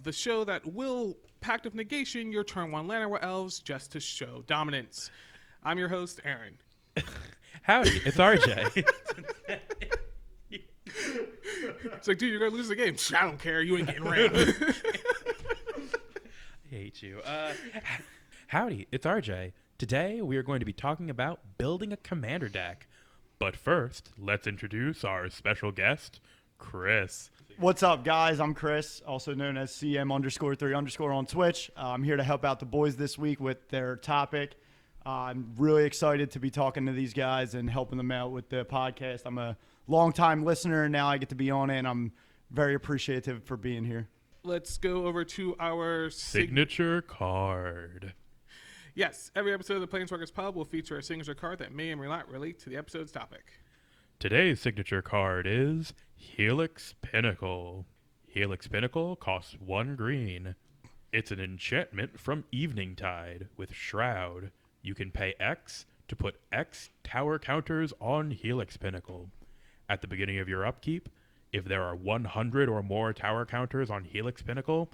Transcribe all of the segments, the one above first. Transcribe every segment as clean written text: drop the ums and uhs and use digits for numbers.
the show that will Pact of Negation your turn 1 Llanowar Elves just to show dominance. I'm your host, Aaron. Howdy, it's RJ. It's like, dude, you're going to lose the game. I don't care. You ain't getting rammed. I hate you. Howdy, it's RJ. Today, we are going to be talking about building a commander deck. But first, let's introduce our special guest, Chris. What's up, guys? I'm Chris, also known as CM_3_ on Twitch. I'm here to help out the boys this week with their topic. I'm really excited to be talking to these guys and helping them out with the podcast. I'm a longtime listener, and now I get to be on it, and I'm very appreciative for being here. Let's go over to our Signature card. Yes, every episode of the Planeswalkers Pub will feature a signature card that may or may not relate to the episode's topic. Today's signature card is Helix Pinnacle. Helix Pinnacle costs 1 green. It's an enchantment from Evening Tide with Shroud. You can pay X to put X tower counters on Helix Pinnacle. At the beginning of your upkeep, if there are 100 or more tower counters on Helix Pinnacle,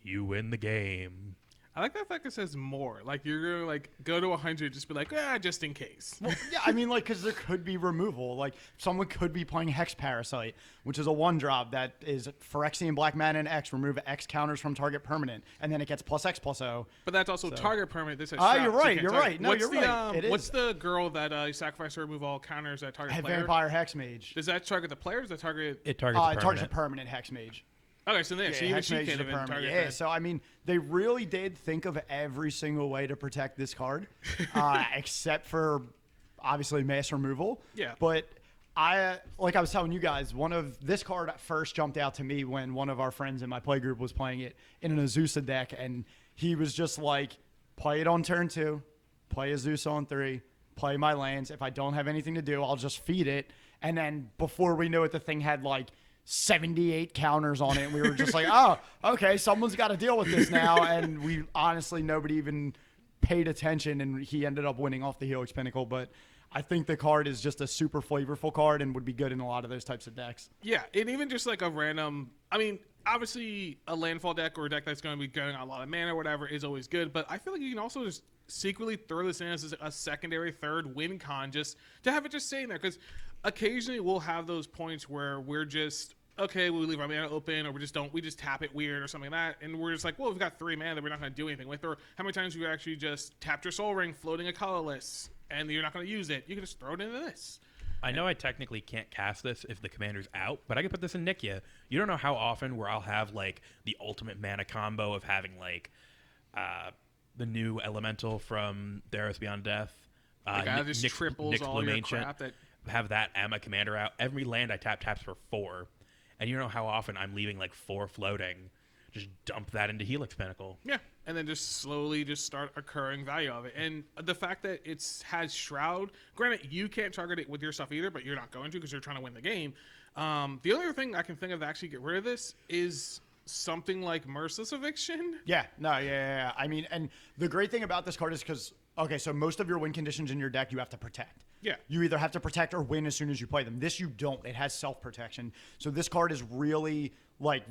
you win the game. I like that fact it says more. Like, you're going to, go to 100, just be like, just in case. Well, yeah, I mean, because there could be removal. Like, someone could be playing Hex Parasite, which is a 1-drop that is Phyrexian Black Mana and X, remove X counters from target permanent, and then it gets +X/+0. But that's also target permanent. This is you're right, you're right. No, you're right. What's the girl that you sacrifice to remove all counters that target player? Vampire Hex Mage. Does that target the player or does that target... It targets a permanent Hex Mage. Okay, so then even she can't even target that. Yeah, so I mean, they really did think of every single way to protect this card, except for obviously mass removal. Yeah. But I was telling you guys, this card at first jumped out to me when one of our friends in my playgroup was playing it in an Azusa deck, and he was just like, play it on turn 2, play Azusa on 3, play my lands. If I don't have anything to do, I'll just feed it. And then before we knew it, the thing had 78 counters on it, and we were just like, oh, okay, someone's got to deal with this now. And we honestly, nobody even paid attention, and he ended up winning off the Helix Pinnacle. But I think the card is just a super flavorful card and would be good in a lot of those types of decks. Yeah, and even just a random, obviously a landfall deck or a deck that's going to be going on a lot of mana or whatever is always good, but I feel like you can also just secretly throw this in as a secondary third win con, just to have it just sitting there, because occasionally we'll have those points where we're just, okay, we leave our mana open, or we just tap it weird or something like that, and we're just like, well, we've got 3 mana that we're not going to do anything with. Or how many times have you actually just tapped your Soul Ring, floating a colorless, and you're not going to use it? You can just throw it into this. I know I technically can't cast this if the commander's out, but I can put this in Nikia. You don't know how often where I'll have the ultimate mana combo of having the new elemental from Theros Beyond Death. The guy that just triples Nick all your Ancient, crap. have that and my commander out. Every land I taps for 4. And you know how often I'm leaving 4 floating. Just dump that into Helix Pinnacle. Yeah, and then just slowly just start occurring value of it. And the fact that it has Shroud, granted, you can't target it with your stuff either, but you're not going to because you're trying to win the game. The only other thing I can think of to actually get rid of this is something like Merciless Eviction. Yeah, yeah. I mean, and the great thing about this card is because, okay, so most of your win conditions in your deck you have to protect. Yeah. You either have to protect or win as soon as you play them. This you don't. It has self-protection. So this card is really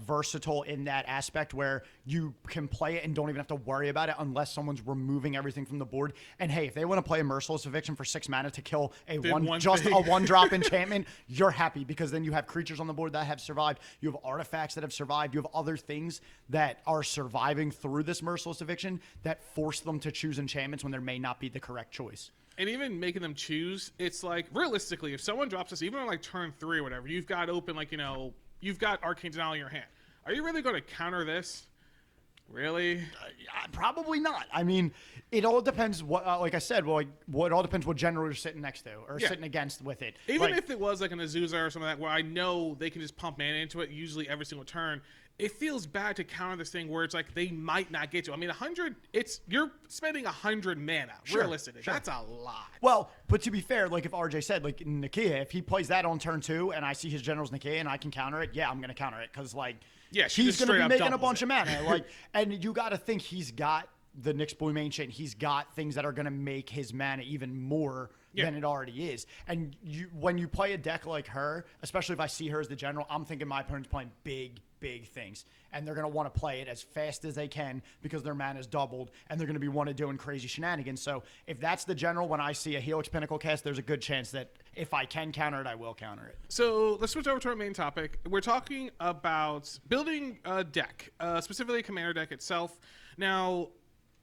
versatile in that aspect where you can play it and don't even have to worry about it unless someone's removing everything from the board. And hey, if they want to play a Merciless Eviction for 6 mana to kill a 1-drop enchantment, you're happy because then you have creatures on the board that have survived. You have artifacts that have survived. You have other things that are surviving through this Merciless Eviction that force them to choose enchantments when there may not be the correct choice. And even making them choose, it's realistically, if someone drops this, even on turn 3 or whatever, you've got open, you've got Arcane Denial in your hand. Are you really going to counter this? Really? Probably not. I mean, it all depends what, like I said, it all depends what general you're sitting next to or sitting against with it. Even if it was an Azusa or something like that, where I know they can just pump mana into it usually every single turn, it feels bad to counter this thing where it's they might not get you. I mean, 100, you're spending 100 mana, realistically. Sure. That's a lot. Well, but to be fair, if RJ said, Nikia, if he plays that on turn 2 and I see his general's Nikia and I can counter it, yeah, I'm going to counter it because, he's going to be making a bunch of mana. And you got to think he's got the Nyx Bloom Ancient. He's got things that are going to make his mana even more than it already is. And when you play a deck like her, especially if I see her as the general, I'm thinking my opponent's playing big big things. And they're going to want to play it as fast as they can because their mana is doubled, and they're going to be wanting doing crazy shenanigans. So if that's the general, when I see a Helix Pinnacle cast, there's a good chance that if I can counter it, I will counter it. So let's switch over to our main topic. We're talking about building a deck, specifically a commander deck itself. Now,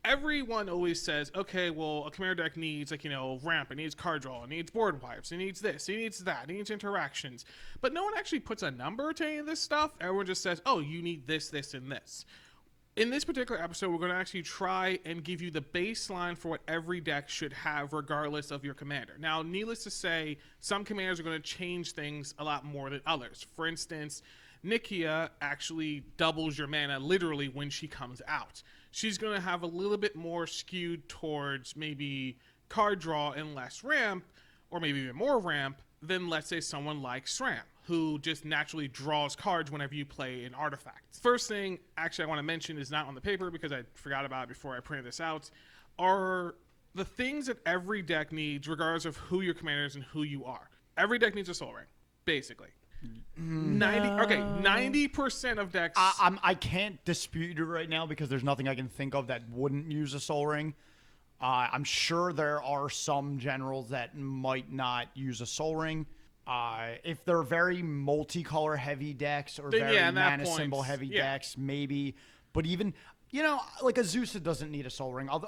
everyone always says, okay, well, a commander deck needs, like, ramp, it needs card draw, it needs board wipes, it needs this, it needs that, it needs interactions. But no one actually puts a number to any of this stuff. Everyone just says, oh, you need this, this, and this. In this particular episode, we're going to actually try and give you the baseline for what every deck should have regardless of your commander. Now, needless to say, some commanders are going to change things a lot more than others. For instance, Nikia actually doubles your mana literally when she comes out. She's going to have a little bit more skewed towards maybe card draw and less ramp, or maybe even more ramp, than, let's say, someone like Sram, who just naturally draws cards whenever you play an artifact. First thing, actually, I want to mention is not on the paper because I forgot about it before I printed this out, are the things that every deck needs, regardless of who your commander is and who you are. Every deck needs a Soul Ring, basically. 90% of decks. I can't dispute it right now because there's nothing I can think of that wouldn't use a Soul Ring. I'm sure there are some generals that might not use a Soul Ring. If they're very multicolor heavy decks or very mana symbol heavy decks, maybe. But even, like a Zeus doesn't need a Soul Ring. Although,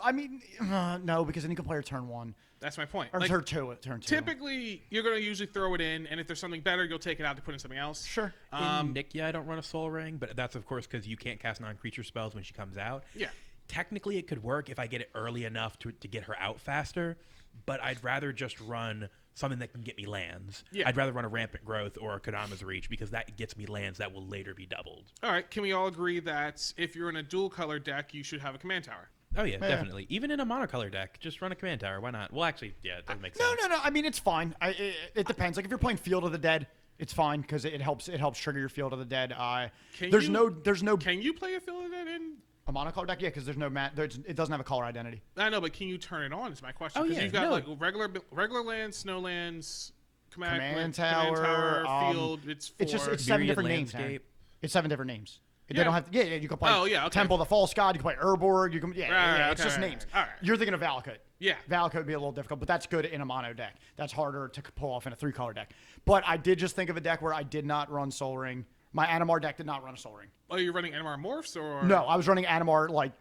no, because then you can play her turn 1. That's my point. Or turn 2. Typically, you're going to usually throw it in, and if there's something better, you'll take it out to put in something else. Sure. In Nikia, I don't run a Soul Ring, but that's, of course, because you can't cast non-creature spells when she comes out. Yeah. Technically, it could work if I get it early enough to get her out faster, but I'd rather just run something that can get me lands. Yeah. I'd rather run a Rampant Growth or a Kodama's Reach because that gets me lands that will later be doubled. All right. Can we all agree that if you're in a dual-color deck, you should have a command tower? Oh, yeah, definitely. Even in a monocolor deck, just run a command tower. Why not? Well, actually, yeah, it doesn't make sense. No. I mean, it's fine. It depends. Like, if you're playing Field of the Dead, it's fine because it helps trigger your Field of the Dead. There's no. Can you play a Field of the Dead in a monocolor deck? Yeah, because there's no it doesn't have a color identity. I know, but can you turn it on? Is my question. Oh, Because yeah, you've got no. like regular lands, snow lands, Command tower, field. It's It's 7 different names. It's 7 different names. They don't have to, you can play Temple of the False God, you can play Urborg, you can it's just names. All right. You're thinking of Valakut. Yeah. Valakut would be a little difficult, but that's good in a mono deck. That's harder to pull off in a 3-color deck. But I did just think of a deck where I did not run Soul Ring. My Animar deck did not run a Soul Ring. Oh, you're running Animar Morphs or No, I was running Animar like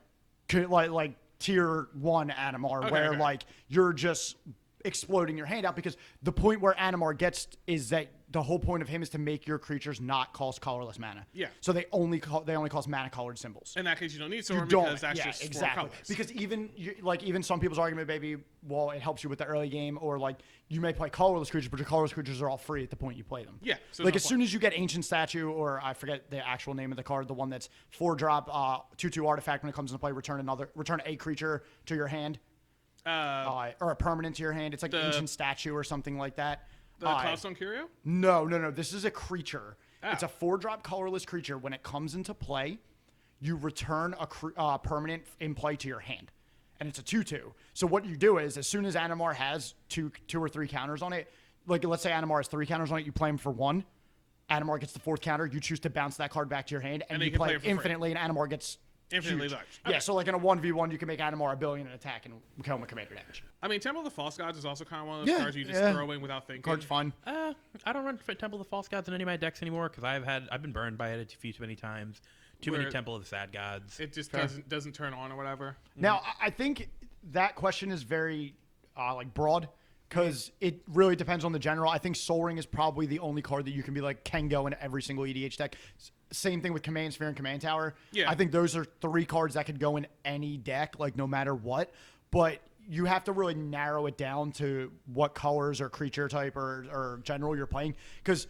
tier 1 Animar where like you're just exploding your hand out, because the point where Animar gets is that the whole point of him is to make your creatures not cost colorless mana. Yeah. So they only cost mana colored symbols. In that case, you don't need Soul You Ring don't. because that's Yeah, just exactly. 4 colors. Because even some people's argument, maybe, well, it helps you with the early game, or like you may play colorless creatures, but your colorless creatures are all free at the point you play them. Yeah. So Like as soon as you get Ancient Statue, or I forget the actual name of the card, the one that's 4-drop 2/2 artifact, when it comes into play, return a creature to your hand. Or a permanent to your hand. It's like Ancient Statue or something like that. The Cloudstone Curio? No. This is a creature. Oh. It's a 4-drop colorless creature. When it comes into play, you return a permanent in play to your hand. And it's a 2/2. So what you do is, as soon as Animar has two or 3 counters on it, like let's say Animar has 3 counters on it, you play him for 1. Animar gets the 4th counter. You choose to bounce that card back to your hand, and you play it infinitely, and Animar gets infinitely huge. large. Yeah, so like in a 1v1, you can make Animar 1 billion in attack and kill him with commander damage. I mean, Temple of the False Gods is also kind of one of those cards you just throw in without thinking. Card's fun. I don't run Temple of the False Gods in any of my decks anymore because I've been burned by it a few too many times. Too many Temple of the Sad Gods. It just doesn't turn on or whatever. Now, I think that question is very broad, because it really depends on the general. I think Soul Ring is probably the only card that you can be like can go in every single EDH deck. Same thing with Command Sphere and Command Tower. Yeah. I think those are 3 cards that could go in any deck, like no matter what. But you have to really narrow it down to what colors or creature type or general you're playing, because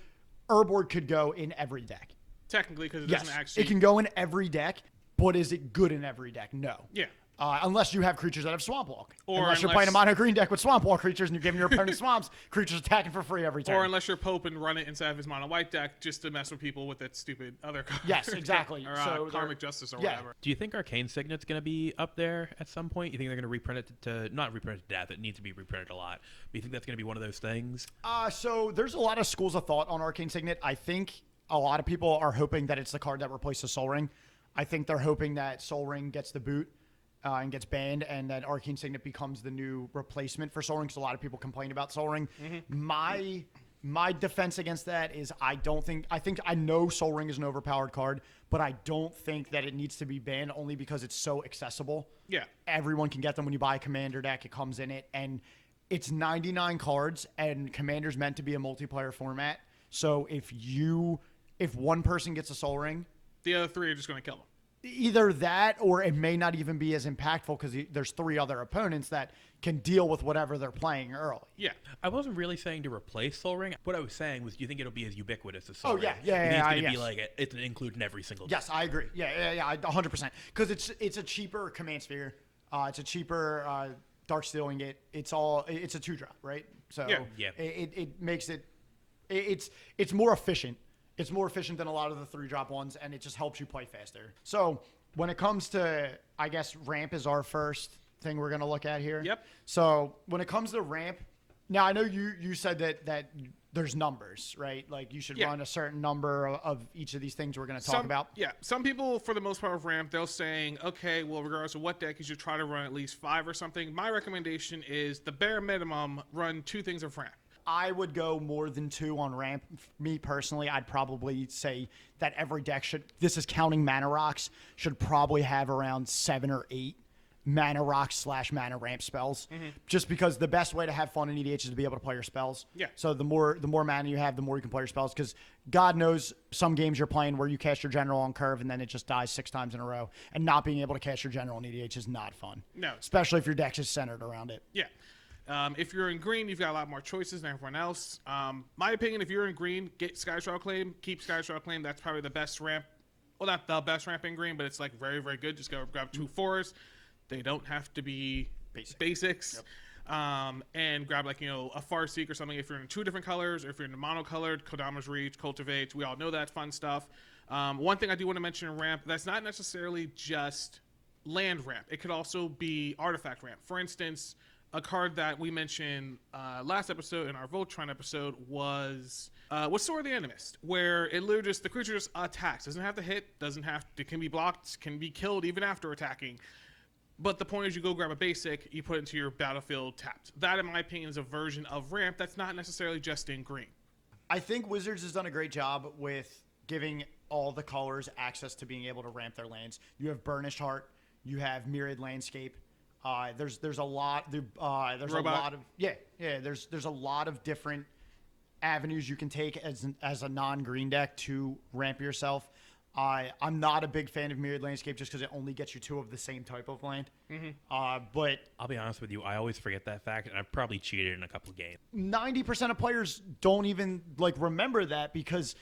Urborg could go in every deck. Technically, because it Yes, doesn't actually. it can go in every deck, but is it good in every deck? No. Yeah. Unless you have creatures that have Swamp Walk. Or unless you're playing a mono green deck with Swamp Walk creatures and you're giving your opponent swamps, creatures attacking for free every turn. Or unless you're Pope and run it inside of his mono white deck just to mess with people with that stupid other card. Yes, exactly. or So Karmic Justice or whatever. Do you think Arcane Signet's going to be up there at some point? You think they're going to reprint it to not reprint it to death? It needs to be reprinted a lot. But you think that's going to be one of those things? So there's a lot of schools of thought on Arcane Signet. I think a lot of people are hoping that it's the card that replaces Sol Ring. I think they're hoping that Sol Ring gets the boot and gets banned, and that Arcane Signet becomes the new replacement for Sol Ring, because a lot of people complain about Sol Ring. My defense against that is I know Sol Ring is an overpowered card, but I don't think that it needs to be banned, only because it's so accessible. Yeah. Everyone can get them when you buy a Commander deck. It comes in it, and it's 99 cards, and Commander's meant to be a multiplayer format. So if one person gets a Sol Ring, the other 3 are just going to kill them. Either that, or it may not even be as impactful because there's 3 other opponents that can deal with whatever they're playing early. Yeah. I wasn't really saying to replace Sol Ring. What I was saying was, do you think it'll be as ubiquitous as Sol Ring? Yeah. It's going to be like it's included in every single deck. Yes, I agree. Yeah, 100%. Because it's a cheaper Command Sphere. It's a cheaper Dark Steel Ingot. It's a 2-drop, right? So yeah. It makes it's more efficient. It's more efficient than a lot of the 3-drop ones, and it just helps you play faster. So when it comes to, I guess, ramp is our first thing we're going to look at here. Yep. So when it comes to ramp, now I know you said that there's numbers, right? Like you should run a certain number of each of these things we're going to talk about. Yeah. Some people, for the most part of ramp, they're saying, okay, well, regardless of what deck, you should try to run at least 5 or something. My recommendation is the bare minimum, run 2 things of ramp. I would go more than 2 on ramp. Me personally, I'd probably say that every deck this is counting mana rocks, should probably have around 7 or 8 mana rocks / mana ramp spells. Just because the best way to have fun in EDH is to be able to play your spells. Yeah. So the more mana you have, the more you can play your spells. Because God knows some games you're playing where you cast your general on curve and then it just dies 6 times in a row. And not being able to cast your general in EDH is not fun. No. Especially if your deck is centered around it. Yeah. If you're in green, you've got a lot more choices than everyone else. My opinion, if you're in green, get Skystraw Claim. Keep Skystraw Claim. That's probably the best ramp. Well, not the best ramp in green, but it's like very, very good. Just go grab 2 4s. They don't have to be basics. Yep. And grab a Farseek or something if you're in 2 different colors, or if you're in the monocolored, Kodama's Reach, Cultivate. We all know that fun stuff. One thing I do want to mention in ramp, that's not necessarily just land ramp. It could also be artifact ramp. For instance, a card that we mentioned last episode in our Voltron episode was Sword of the Animist, where it literally just the creature just attacks. Doesn't have to hit, it can be blocked, can be killed even after attacking. But the point is you go grab a basic, you put it into your battlefield tapped. That, in my opinion, is a version of ramp that's not necessarily just in green. I think Wizards has done a great job with giving all the colors access to being able to ramp their lands. You have Burnished Heart, you have Myriad Landscape. There's a lot. There's Robot. there's a lot of different avenues you can take as a non-green deck to ramp yourself. I'm not a big fan of Myriad Landscape just because it only gets you 2 of the same type of land. But I'll be honest with you, I always forget that fact, and I've probably cheated in a couple of games. 90% of players don't even remember that, because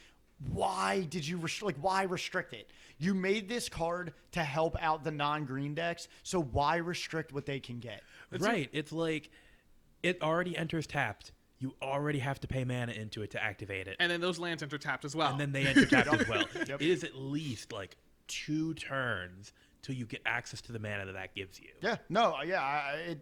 why did you why restrict it? You made this card to help out the non-green decks, so why restrict what they can get? Right. It's like it already enters tapped. You already have to pay mana into it to activate it. And then those lands enter tapped as well. And then they enter tapped as well. Yep. It is at least 2 turns till you get access to the mana that gives you. Yeah. No. Yeah.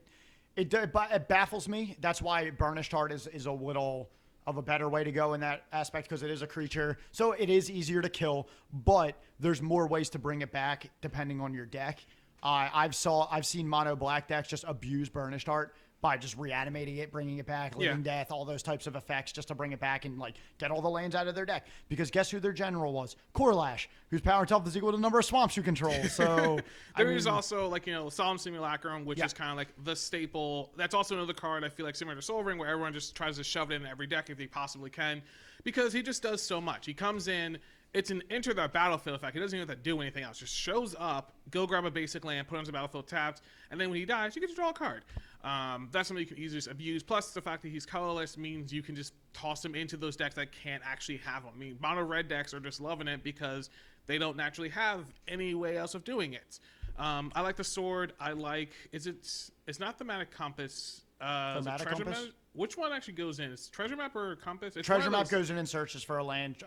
It baffles me. That's why Burnished Heart is a little of a better way to go in that aspect, because it is a creature, so it is easier to kill, but there's more ways to bring it back depending on your deck. I've seen mono black decks just abuse Burnished Heart by just reanimating it, bringing it back, Living Death, all those types of effects just to bring it back and get all the lands out of their deck. Because guess who their general was? Corlash, whose power and health is equal to the number of swamps you control. So there is also Solemn Simulacrum, which is kind of the staple. That's also another card I feel similar to Sol Ring, where everyone just tries to shove it in every deck if they possibly can, because he just does so much. He comes in. It's an enter the battlefield effect. He doesn't even have to do anything else. Just shows up, go grab a basic land, put it on the battlefield tapped, and then when he dies, you get to draw a card. That's something you can easily just abuse. Plus, the fact that he's colorless means you can just toss him into those decks that can't actually have him. I mean, mono red decks are just loving it because they don't naturally have any way else of doing it. I like the sword. It's not Thematic Compass. Thematic Compass? Map? Which one actually goes in? Is Treasure Map or Compass? It's Treasure Map goes in and searches for a land.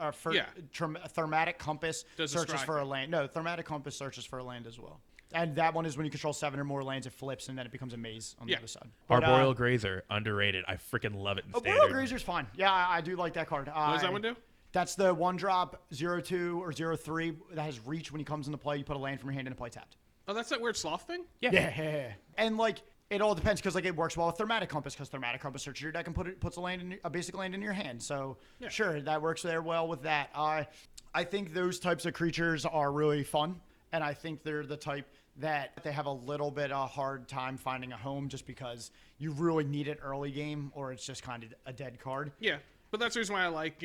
Thematic Compass searches for a land. No, Thematic Compass searches for a land as well. And that one is when you control 7 or more lands, it flips, and then it becomes a maze on the other side. Arboreal Grazer, underrated. I freaking love it in Standard. Arboreal Grazer's fine. Yeah, I do like that card. What does that one do? That's the 1-drop 0/2 or 0/3 that has reach when he comes into play. You put a land from your hand into play tapped. Oh, that's that weird sloth thing? Yeah. And like it all depends because like it works well with Thematic Compass because Thematic Compass searches your deck and puts a basic land in your hand. So sure, that works there well with that. I think those types of creatures are really fun, and I think they're the type that they have a little bit of a hard time finding a home just because you really need it early game or it's just kind of a dead card. Yeah, but that's the reason why I like,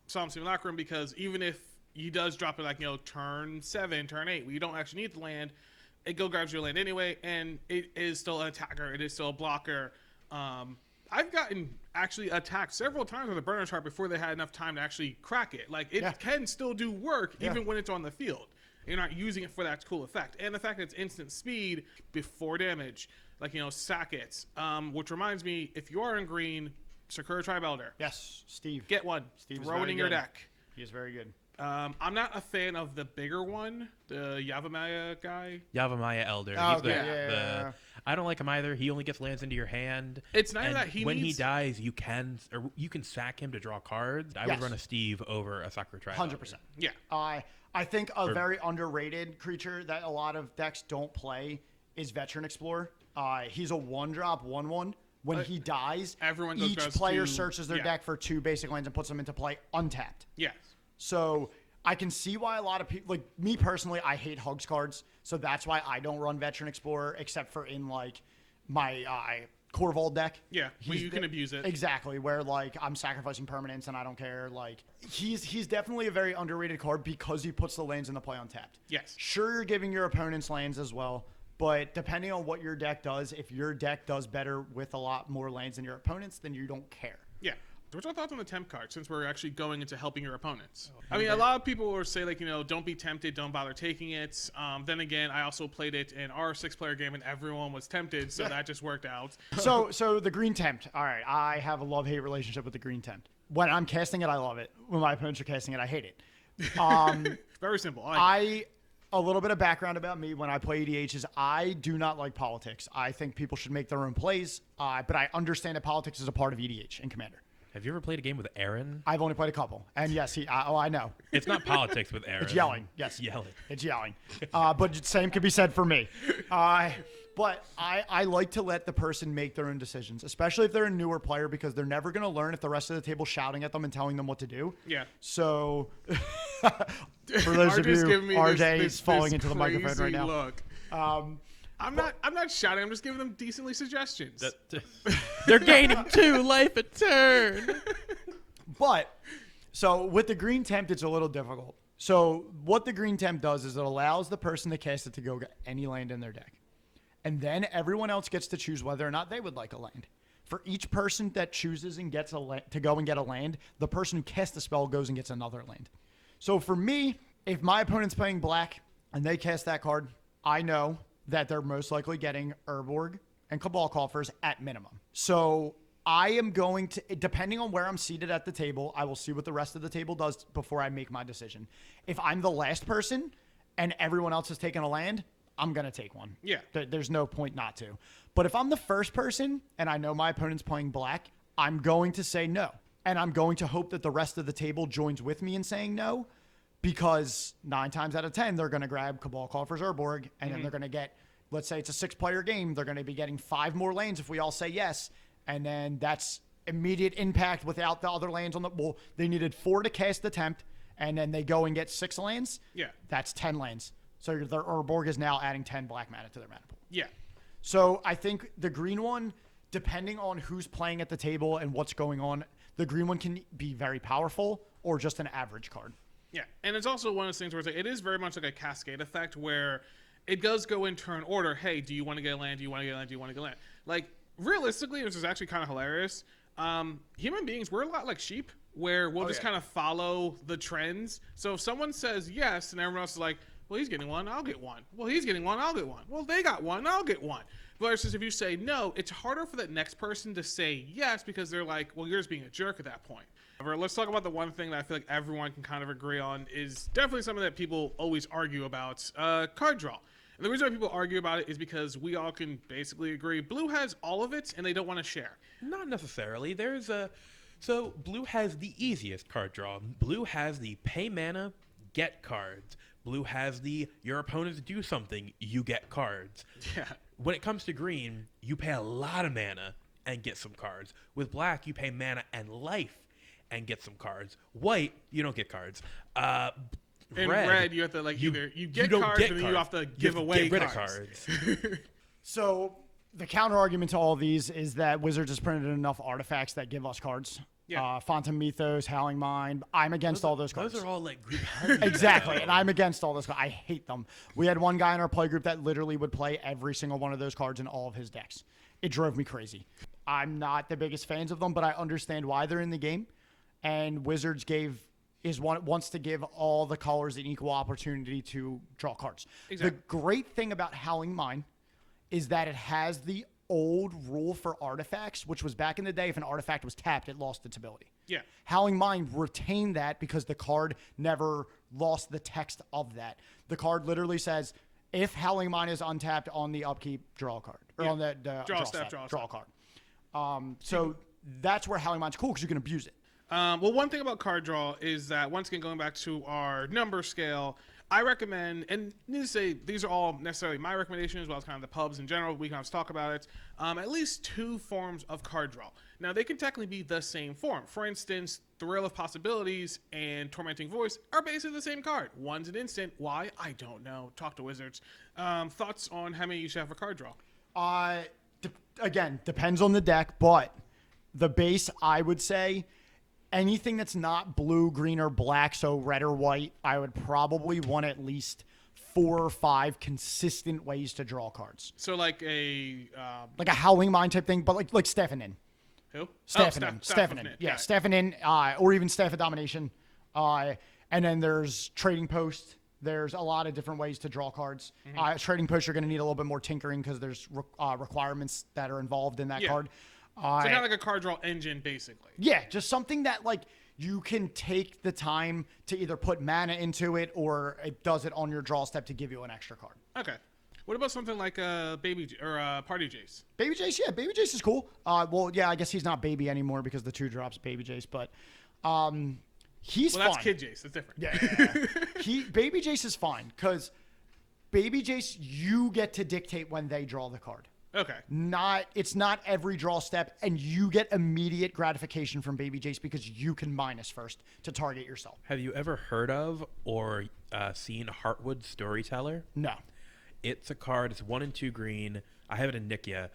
Solemn Simulacrum, because even if he does drop it like, turn 7, turn 8, where you don't actually need the land, it grabs your land anyway, and it is still an attacker, it is still a blocker. I've gotten actually attacked several times with a burner chart before they had enough time to actually crack it. Like, it can still do work even when it's on the field. You're not using it for that cool effect. And the fact that it's instant speed before damage, like, sack it. Which reminds me, if you are in green, Sakura Tribe Elder. Yes, Steve. Get one. Steve's Throw it in your deck. He is very good. I'm not a fan of the bigger one, the Yavimaya guy. Yavimaya Elder. Oh, He's I don't like him either. He only gets lands into your hand. It's not and that he when needs... he dies, you can sack him to draw cards. I would run a Steve over a Sakura Tribe. 100%. Yeah. I think a very underrated creature that a lot of decks don't play is Veteran Explorer. He's a 1-drop 1/1. When he dies, each player searches their deck for 2 basic lands and puts them into play untapped. Yes. So I can see why a lot of people, like me personally, I hate Hugs cards. So that's why I don't run Veteran Explorer except for in like my Corval deck. Yeah, where you can abuse it. Exactly, where like I'm sacrificing permanents and I don't care. Like he's definitely a very underrated card because he puts the lands into play untapped. Yes. Sure, you're giving your opponents lands as well, but depending on what your deck does, if your deck does better with a lot more lands than your opponents, then you don't care. Yeah. What's your thoughts on the tempt card, since we're actually going into helping your opponents? I mean, a lot of people will say, like, don't be tempted, don't bother taking it. Then again, I also played it in our 6-player game, and everyone was tempted, so that just worked out. So the green tempt. All right, I have a love-hate relationship with the green tempt. When I'm casting it, I love it. When my opponents are casting it, I hate it. Very simple. A little bit of background about me when I play EDH is I do not like politics. I think people should make their own plays, but I understand that politics is a part of EDH and Commander. Have you ever played a game with Aaron? I've only played a couple. And yes, I know. It's not politics with Aaron. It's yelling. Yes. Yelling. It's yelling. But same could be said for me. But I like to let the person make their own decisions, especially if they're a newer player, because they're never going to learn if the rest of the table's shouting at them and telling them what to do. Yeah. So for those of you, RJ is falling into the microphone right now. Look. I'm not shouting. I'm just giving them decently suggestions. They're gaining 2 life a turn. But so with the green tempt, it's a little difficult. So what the green tempt does is it allows the person to cast it to go get any land in their deck, and then everyone else gets to choose whether or not they would like a land. For each person that chooses and gets to go and get a land, the person who casts the spell goes and gets another land. So for me, if my opponent's playing black and they cast that card, I know that they're most likely getting Urborg and Cabal Coffers at minimum. So I am going to, depending on where I'm seated at the table, I will see what the rest of the table does before I make my decision. If I'm the last person and everyone else has taken a land, I'm going to take one. Yeah. There's no point not to. But if I'm the first person and I know my opponent's playing black, I'm going to say no. And I'm going to hope that the rest of the table joins with me in saying no, because 9 times out of 10, they're going to grab Cabal Coffers Urborg, and then they're going to get, let's say it's a 6-player game, they're going to be getting 5 more lanes if we all say yes. And then that's immediate impact without the other lands on the, well, they needed 4 to cast the tempt, and then they go and get 6 lands. Yeah. That's 10 lands. So their Urborg is now adding 10 black mana to their mana pool. Yeah. So I think the green one, depending on who's playing at the table and what's going on, the green one can be very powerful or just an average card. Yeah, and it's also one of those things where it's like, it is very much like a cascade effect where it does go in turn order. Hey, do you want to get a land? Do you want to get a land? Do you want to get a land? Like, realistically, which is actually kind of hilarious, human beings, we're a lot like sheep, where we'll just kind of follow the trends. So if someone says yes and everyone else is like, well, he's getting one, I'll get one. Well, he's getting one, I'll get one. Well, they got one, I'll get one. Versus if you say no, it's harder for that next person to say yes because they're like, well, you're just being a jerk at that point. However, let's talk about the one thing that I feel like everyone can kind of agree on is definitely something that people always argue about, card draw. And the reason why people argue about it is because we all can basically agree blue has all of it and they don't want to share. Not necessarily. There's So blue has the easiest card draw. Blue has the pay mana, get cards. Blue has the your opponents do something, you get cards. Yeah. When it comes to green, you pay a lot of mana and get some cards. With black, you pay mana and life and get some cards. White, you don't get cards. In red, you have to either you get don't cards get and then you have to You give have to away get rid of cards. So the counter argument to all of these is that Wizards has printed enough artifacts that give us cards. Yeah. Phantom Mythos, Howling Mind. I'm against all those cards. Those are all like group hugs. Exactly, and I'm against all those cards. I hate them. We had one guy in our play group that literally would play every single one of those cards in all of his decks. It drove me crazy. I'm not the biggest fans of them, but I understand why they're in the game. And Wizards wants to give all the colors an equal opportunity to draw cards. Exactly. The great thing about Howling Mine is that it has the old rule for artifacts, which was back in the day, if an artifact was tapped, it lost its ability. Yeah. Howling Mine retained that because the card never lost the text of that. The card literally says, if Howling Mine is untapped on the upkeep, draw a card. Or on the draw step, a card. So that's where Howling Mine's cool because you can abuse it. Well, one thing about card draw is that, once again, going back to our number scale, I recommend, and need to say these are all necessarily my recommendations, as well as kind of the pubs in general. We can always talk about it. At least 2 forms of card draw. Now, they can technically be the same form. For instance, Thrill of Possibilities and Tormenting Voice are basically the same card. One's an instant. Why? I don't know. Talk to Wizards. Thoughts on how many you should have for card draw? Again, depends on the deck, but the base, I would say, anything that's not blue, green, or black, so red or white, I would probably want at least 4 or 5 consistent ways to draw cards. So like a Howling Mine type thing, but like Stefanin. who? Stefanin. Yeah, Stefanin, or even Staff of Domination. And then there's Trading Post. There's a lot of different ways to draw cards. Trading Post, you're going to need a little bit more tinkering because there's requirements that are involved in that card. So kind of like a card draw engine, basically. Yeah, just something that you can take the time to either put mana into it or it does it on your draw step to give you an extra card. Okay. What about something like a Party Jace? Baby Jace, yeah, Baby Jace is cool. Well, yeah, I guess he's not Baby anymore because the 2 drops Baby Jace, but he's fine. Well, that's Kid Jace. That's different. Yeah. Baby Jace is fine because Baby Jace, you get to dictate when they draw the card. Okay. It's not every draw step, and you get immediate gratification from Baby Jace because you can minus first to target yourself. Have you ever heard of or seen Heartwood Storyteller? No. It's a card. It's 1 and 2 green. I have it in Nikia.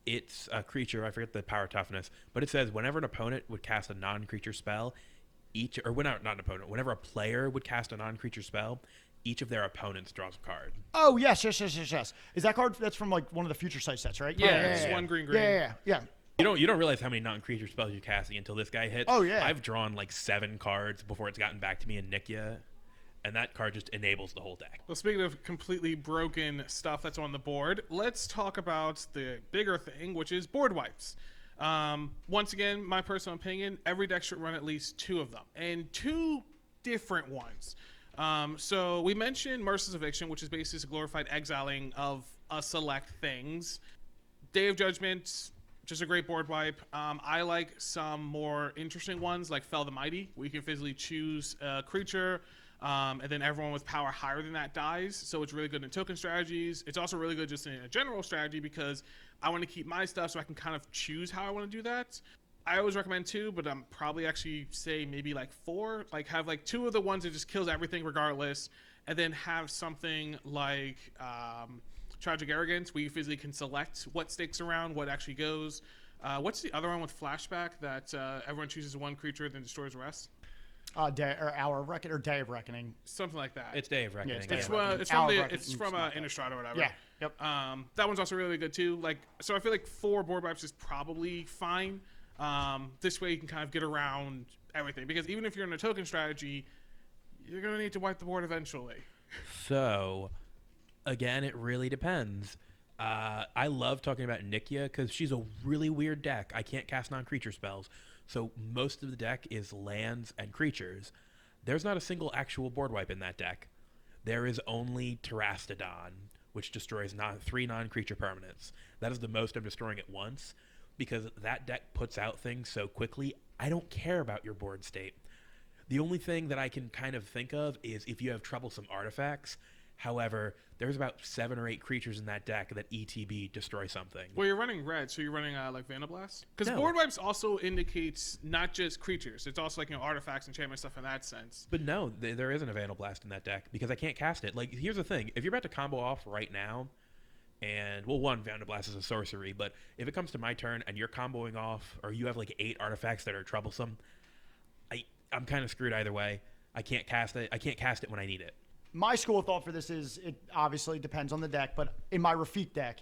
It's a creature. I forget the power toughness, but it says whenever an opponent would cast a non-creature spell, whenever a player would cast a non-creature spell, each of their opponents draws a card. Oh, yes. Is that card that's from one of the Future Sight sets, right? Yeah, it's 1 green. Yeah. You don't realize how many non-creature spells you're casting until this guy hits. Oh, yeah. I've drawn 7 cards before it's gotten back to me in Nikia, and that card just enables the whole deck. Well, speaking of completely broken stuff that's on the board, let's talk about the bigger thing, which is board wipes. Once again, my personal opinion, every deck should run at least 2 of them, and 2 different ones. So we mentioned Merciless Eviction, which is basically a glorified exiling of select things. Day of Judgment, just a great board wipe. I like some more interesting ones like Fell the Mighty, where you can physically choose a creature, and then everyone with power higher than that dies. So it's really good in token strategies. It's also really good just in a general strategy because I want to keep my stuff so I can kind of choose how I want to do that. I always recommend 2, but I'm probably actually say maybe 4. Have 2 of the ones that just kills everything regardless, and then have something like Tragic Arrogance, where you physically can select what sticks around, what actually goes. What's the other one with Flashback that everyone chooses 1 creature then destroys the rest? Hour of Reckoning or Day of Reckoning. Something like that. It's Day of Reckoning. It's Day It's of Reckoning. it's Hour from of the Reckoning. it's from Innistrad or whatever. Yeah. Yep. That one's also really good too. So I feel like 4 board wipes is probably fine. This way you can kind of get around everything, because even if you're in a token strategy, you're gonna need to wipe the board eventually. So, again, it really depends. I love talking about Nikia because she's a really weird deck. I can't cast non-creature spells, so most of the deck is lands and creatures. There's not a single actual board wipe in that deck. There is only Terastodon, which destroys 3 non-creature permanents. That is the most I'm destroying at once, because that deck puts out things so quickly, I don't care about your board state. The only thing that I can kind of think of is if you have troublesome artifacts. However, there's about 7 or 8 creatures in that deck that ETB destroy something. Well, you're running red, so you're running like Vandablast? Because No. board wipes also indicates not just creatures. It's also like, artifacts, enchantment stuff in that sense. But no, there isn't a Vandablast in that deck because I can't cast it. Like, here's the thing. If you're about to combo off right now, and, well, one, Vandablast is a sorcery, but if it comes to my turn and you're comboing off, or you have like 8 artifacts that are troublesome, I'm kind of screwed either way. I can't cast it. I can't cast it when I need it. My school of thought for this is it obviously depends on the deck, but in my Rafik deck,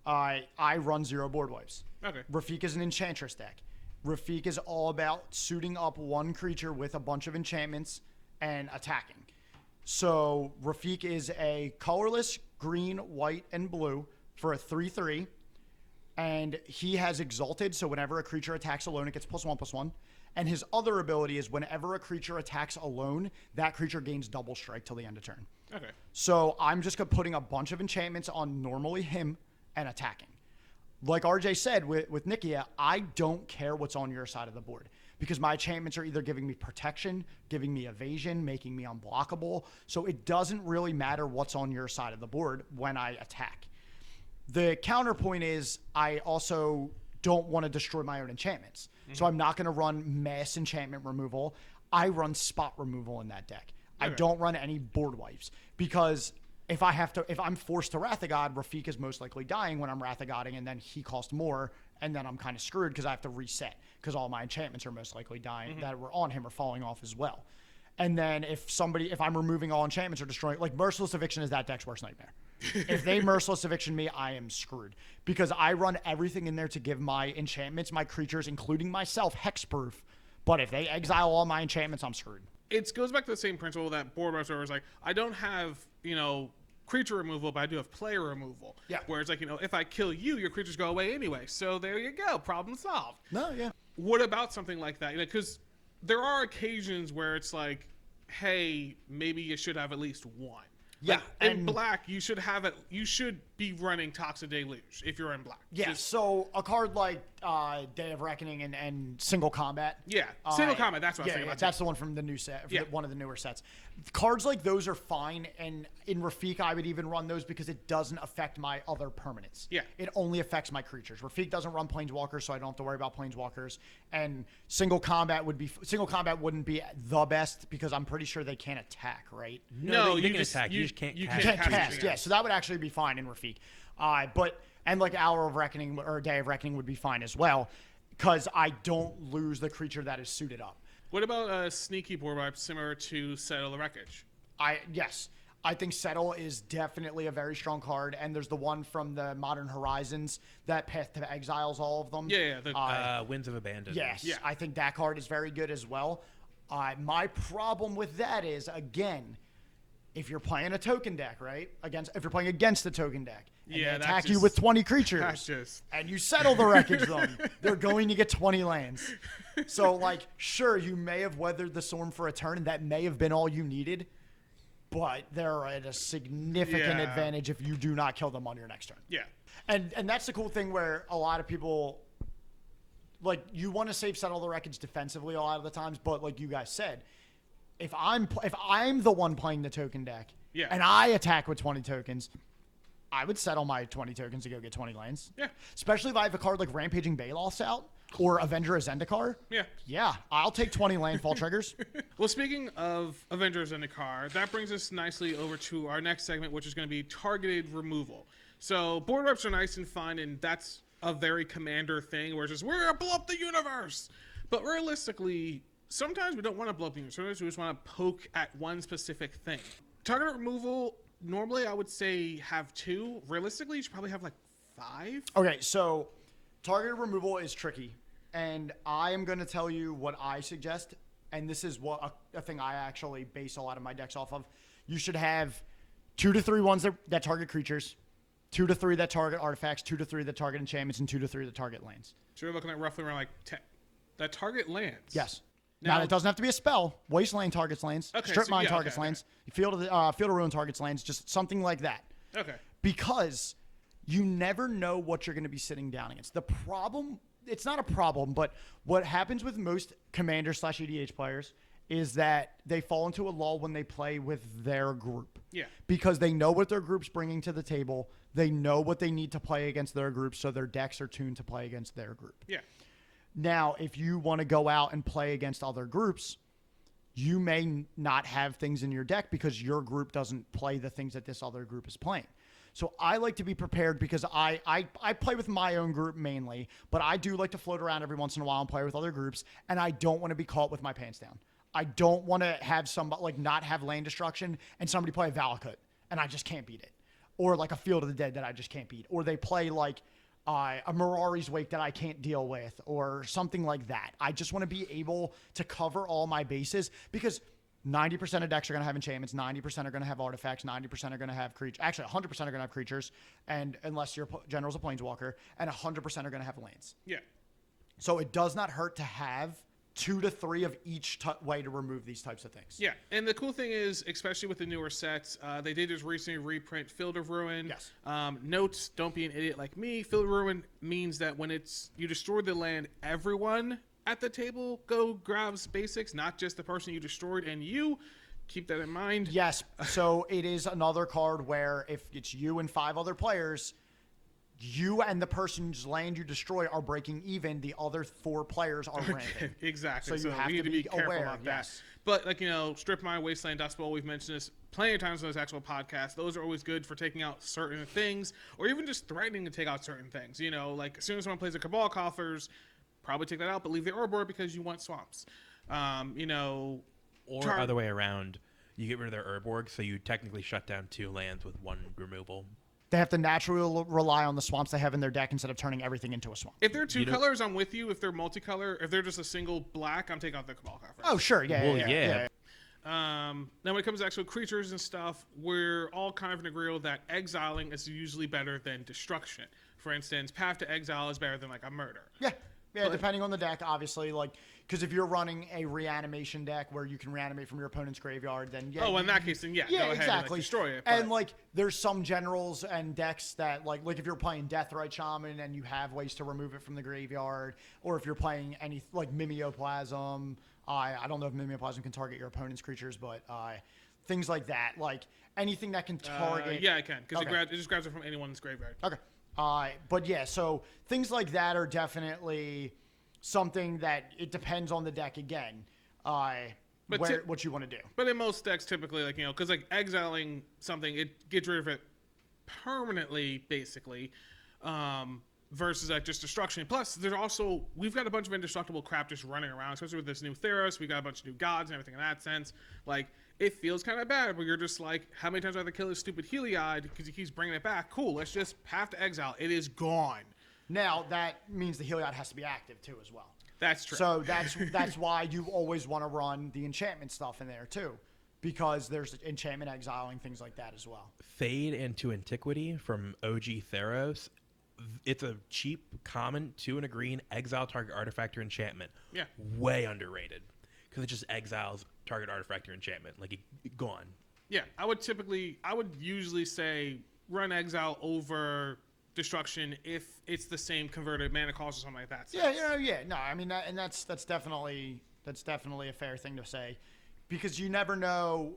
I run 0 board wipes. Okay. Rafik is an enchantress deck. Rafik is all about suiting up one creature with a bunch of enchantments and attacking. So Rafik is a colorless green, white, and blue for a 3/3. And he has Exalted, so whenever a creature attacks alone, it gets +1/+1. And his other ability is whenever a creature attacks alone, that creature gains double strike till the end of turn. Okay. So I'm just putting a bunch of enchantments on normally him and attacking. Like RJ said with Nikia, I don't care what's on your side of the board because my enchantments are either giving me protection, giving me evasion, making me unblockable. So it doesn't really matter what's on your side of the board when I attack. The counterpoint is I also don't want to destroy my own enchantments. So I'm not going to run mass enchantment removal. I run spot removal in that deck. I don't run any board wipes because if I'm forced to Wrath of God, Rafik is most likely dying when I'm Wrath of Godding, and then he costs more, and then I'm kind of screwed because I have to reset because all my enchantments are most likely dying that were on him are falling off as well. And then if I'm removing all enchantments or destroying, like Merciless Eviction is that deck's worst nightmare. If they Merciless Eviction me, I am screwed because I run everything in there to give my enchantments, my creatures, including myself, hexproof. But if they exile all my enchantments, I'm screwed. It goes back to the same principle that board wipes are like, I don't have, creature removal, but I do have player removal. Yeah. Where it's like, if I kill you, your creatures go away anyway. So there you go. Problem solved. No, yeah. What about something like that? Because there are occasions where it's like, hey, maybe you should have at least one. Yeah, Like, in black, you should be running Toxic Deluge if you're in black. Yeah, so a card like Day of Reckoning and Single Combat. Yeah, Single Combat, that's what I was thinking about. That's the one from the new set, Yeah. one of the newer sets. Cards like those are fine, and in Rafik, I would even run those because it doesn't affect my other permanents. Yeah. It only affects my creatures. Rafik doesn't run Planeswalkers, so I don't have to worry about Planeswalkers. And Single Combat wouldn't be the best because I'm pretty sure they can't attack, right? No, they you can just attack. You just can't cast. Can't cast cast, it, yeah. So that would actually be fine in Rafik. And like Hour of Reckoning or Day of Reckoning would be fine as well because I don't lose the creature that is suited up. What about a sneaky board wipe similar to Settle the Wreckage? Yes. I think Settle is definitely a very strong card, and there's the one from the Modern Horizons that Path to Exiles all of them. Yeah. Winds of Abandon. Yes, Yeah. I think that card is very good as well. My problem with that is, again, if you're playing a token deck, right? If you're playing against the token deck, and Yeah, they that's attack you just- with 20 that's creatures, just- and you settle the wreckage them, they're going to get 20 lands. So, like, sure, you may have weathered the storm for a turn, and that may have been all you needed, but they're at a significant Yeah. advantage if you do not kill them on your next turn. Yeah. And that's the cool thing where a lot of people, like, you want to save settle the wreckage defensively a lot of the times, but like you guys said, if I'm the one playing the token deck, Yeah. and I attack with 20 tokens, I would settle my 20 tokens to go get 20 lands. Yeah. Especially if I have a card like Rampaging Balos out or Avenger of Zendikar. Yeah. Yeah, I'll take 20 landfall triggers. Well, speaking of Avengers in the car, that brings us nicely over to our next segment, which is going to be targeted removal. So board wipes are nice and fun, and that's a very commander thing, where it's just, we're going to blow up the universe. But realistically, sometimes we don't want to blow up the universe. Sometimes we just want to poke at one specific thing. Target removal, normally I would say have 2. Realistically, you should probably have like 5. Okay, so target removal is tricky, and I am going to tell you what I suggest, and this is what a thing I actually base a lot of my decks off of. You should have 2 to 3 ones that target creatures, 2 to 3 that target artifacts, 2 to 3 that target enchantments, and 2 to 3 that target lands. So you're looking at roughly around like 10. That target lands. Yes. Now- Now, it doesn't have to be a spell. Wasteland targets lands. Okay, Strip so- Mine yeah, targets okay, lands. Field of Ruin targets lands. Just something like that. Okay. Because you never know what you're going to be sitting down against. The problem it's not a problem, but what happens with most Commander/EDH players is that they fall into a lull when they play with their group. Yeah. Because they know what their group's bringing to the table. They know what they need to play against their group, so their decks are tuned to play against their group. Yeah. Now, if you want to go out and play against other groups, you may not have things in your deck because your group doesn't play the things that this other group is playing. So I like to be prepared because I play with my own group mainly, but I do like to float around every once in a while and play with other groups, and I don't want to be caught with my pants down. I don't want to have somebody like not have land destruction and somebody play a Valakut and I just can't beat it, or like a Field of the Dead that I just can't beat, or they play like a Mirari's Wake that I can't deal with, or something like that. I just want to be able to cover all my bases because 90% of decks are going to have enchantments, 90% are going to have artifacts, 90% are going to have creatures. Actually, 100% are going to have creatures, and unless your general's a planeswalker, and 100% are going to have lands. Yeah. So it does not hurt to have 2 to 3 of each way to remove these types of things. Yeah, and the cool thing is, especially with the newer sets, they did just recently reprint Field of Ruin. Yes. Notes, don't be an idiot like me. Field of Ruin means that when you destroy the land, everyone at the table grabs basics, not just the person you destroyed, and you keep that in mind. Yes, so it is another card where if it's you and 5 other players, you and the person's land you destroy are breaking even. The other 4 players are ramping. Exactly. So you have we need to be careful aware, about yes. that. But like, Strip Mine, Wasteland, Dust Bowl, we've mentioned this plenty of times on this actual podcast. Those are always good for taking out certain things, or even just threatening to take out certain things. Like as soon as someone plays a Cabal Coffers, probably take that out, but leave the Urborg because you want swamps. Or other way around, you get rid of their Urborg, so you technically shut down 2 lands with 1 removal. They have to naturally rely on the swamps they have in their deck instead of turning everything into a swamp. If they're 2 colors, I'm with you. If they're multicolor, if they're just a single black, I'm taking out the Cabal Coffers. Oh, sure. Yeah. Now, when it comes to actual creatures and stuff, we're all kind of in agreement that exiling is usually better than destruction. For instance, Path to Exile is better than like a murder. Yeah, depending on the deck, obviously. Like, because if you're running a reanimation deck where you can reanimate from your opponent's graveyard, then yeah. Oh, in that case, then go ahead exactly. and destroy it. And like, there's some generals and decks that like if you're playing Deathrite Shaman and you have ways to remove it from the graveyard, or if you're playing any like Mimeoplasm. I don't know if Mimeoplasm can target your opponent's creatures, but things like that, like anything that can target. Yeah, it can, because it just grabs it from anyone's graveyard. Okay. But yeah, so things like that are definitely something that it depends on the deck again. What you want to do. But in most decks, typically, like because like exiling something, it gets rid of it permanently, basically. Versus like just destruction. Plus, we've got a bunch of indestructible crap just running around, especially with this new Theros. We got a bunch of new gods and everything in that sense. Like, it feels kind of bad, but you're just like, how many times do I have to kill this stupid Heliod because he keeps bringing it back? Cool, let's just have to exile. It is gone. Now, that means the Heliod has to be active too as well. That's true. So that's why you always want to run the enchantment stuff in there too, because there's enchantment exiling, things like that as well. Fade into Antiquity from OG Theros. It's a cheap, common 2 and a green exile target artifact or enchantment. Yeah. Way underrated because it just exiles target artifact or enchantment. Like, gone. Yeah, I would usually say run exile over destruction if it's the same converted mana cost or something like that. Yeah. No, I mean that's definitely a fair thing to say, because you never know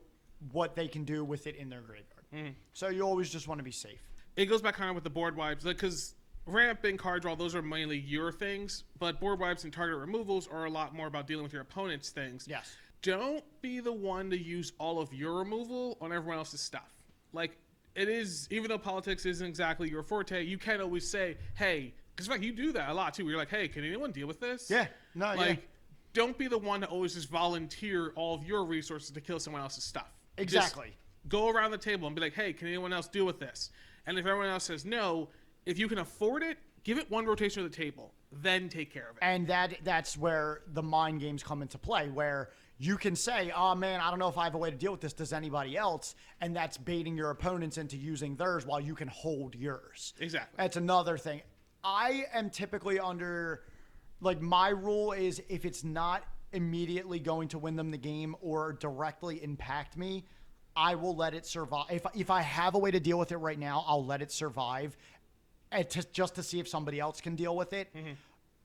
what they can do with it in their graveyard. Mm-hmm. So you always just want to be safe. It goes back kind of with the board wipes, because ramp and card draw, those are mainly your things, but board wipes and target removals are a lot more about dealing with your opponent's things. Yes. Don't be the one to use all of your removal on everyone else's stuff. Like, it is, even though politics isn't exactly your forte, you can always say, hey, because in fact, you do that a lot too, where you're like, hey, can anyone deal with this? Yeah. No, like, don't be the one to always just volunteer all of your resources to kill someone else's stuff. Exactly. Just go around the table and be like, hey, can anyone else deal with this? And if everyone else says no, if you can afford it, give it 1 rotation of the table, then take care of it. And that's where the mind games come into play, where you can say, oh man, I don't know if I have a way to deal with this. Does anybody else? And that's baiting your opponents into using theirs while you can hold yours. Exactly. That's another thing. I am typically under, like, my rule is if it's not immediately going to win them the game or directly impact me, I will let it survive. If I have a way to deal with it right now, I'll let it survive, just to see if somebody else can deal with it. Mm-hmm.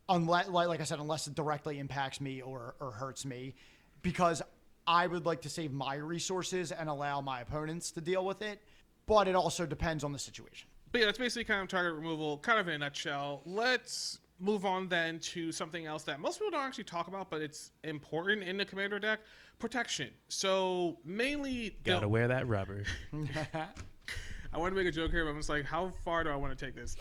unless, like I said, unless it directly impacts me or hurts me, because I would like to save my resources and allow my opponents to deal with it. But it also depends on the situation. But yeah, that's basically kind of target removal, kind of in a nutshell. Let's move on then to something else that most people don't actually talk about, but it's important in the commander deck: protection. So mainly, Gotta wear that rubber. I want to make a joke here, but I'm just like, how far do I want to take this?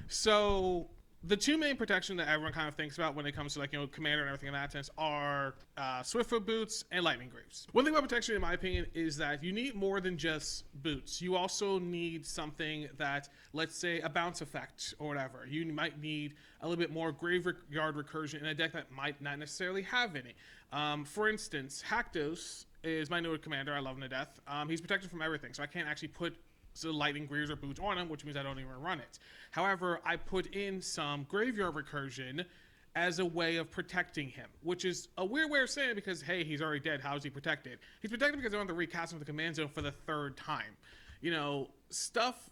So the two main protection that everyone kind of thinks about when it comes to, like, you know, commander and everything in that sense are Swiftfoot boots and lightning greaves. One thing about protection, in my opinion, is that you need more than just boots. You also need something that, let's say, a bounce effect or whatever. You might need a little bit more graveyard recursion in a deck that might not necessarily have any. For instance, Haktos is my newer commander. I love him to death. He's protected from everything, so I can't actually put lightning greaves or boots on him, which means I don't even run it. However, I put in some graveyard recursion as a way of protecting him, which is a weird way of saying it because, hey, he's already dead. How is he protected? He's protected because I want to recast him with the command zone for the third time. You know, stuff,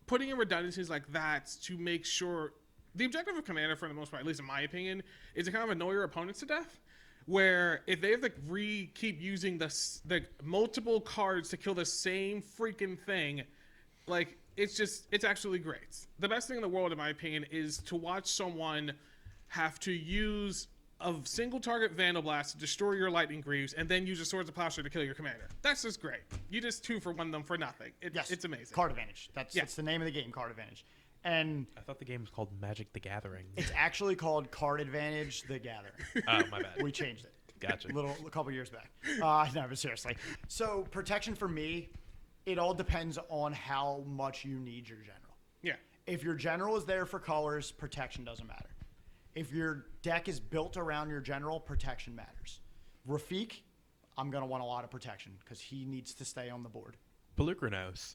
putting in redundancies like that to make sure the objective of commander, for the most part, at least in my opinion, is to kind of annoy your opponents to death. Where if they have to keep using the multiple cards to kill the same freaking thing, like, it's actually great. The best thing in the world, in my opinion, is to watch someone have to use a single target Vandal Blast to destroy your lightning greaves and then use your Swords of Plowshare to kill your commander. That's just great. You just 2-for-1 them for nothing. It's amazing. Card advantage. That's the name of the game, card advantage. And I thought the game was called Magic the Gathering. it's actually called Card Advantage the Gathering. Oh, my bad. We changed it. Gotcha. A couple years back. No, but seriously. So protection for me, it all depends on how much you need your general. Yeah. If your general is there for colors, protection doesn't matter. If your deck is built around your general, protection matters. Rafiq, I'm going to want a lot of protection because he needs to stay on the board. Pelucranos.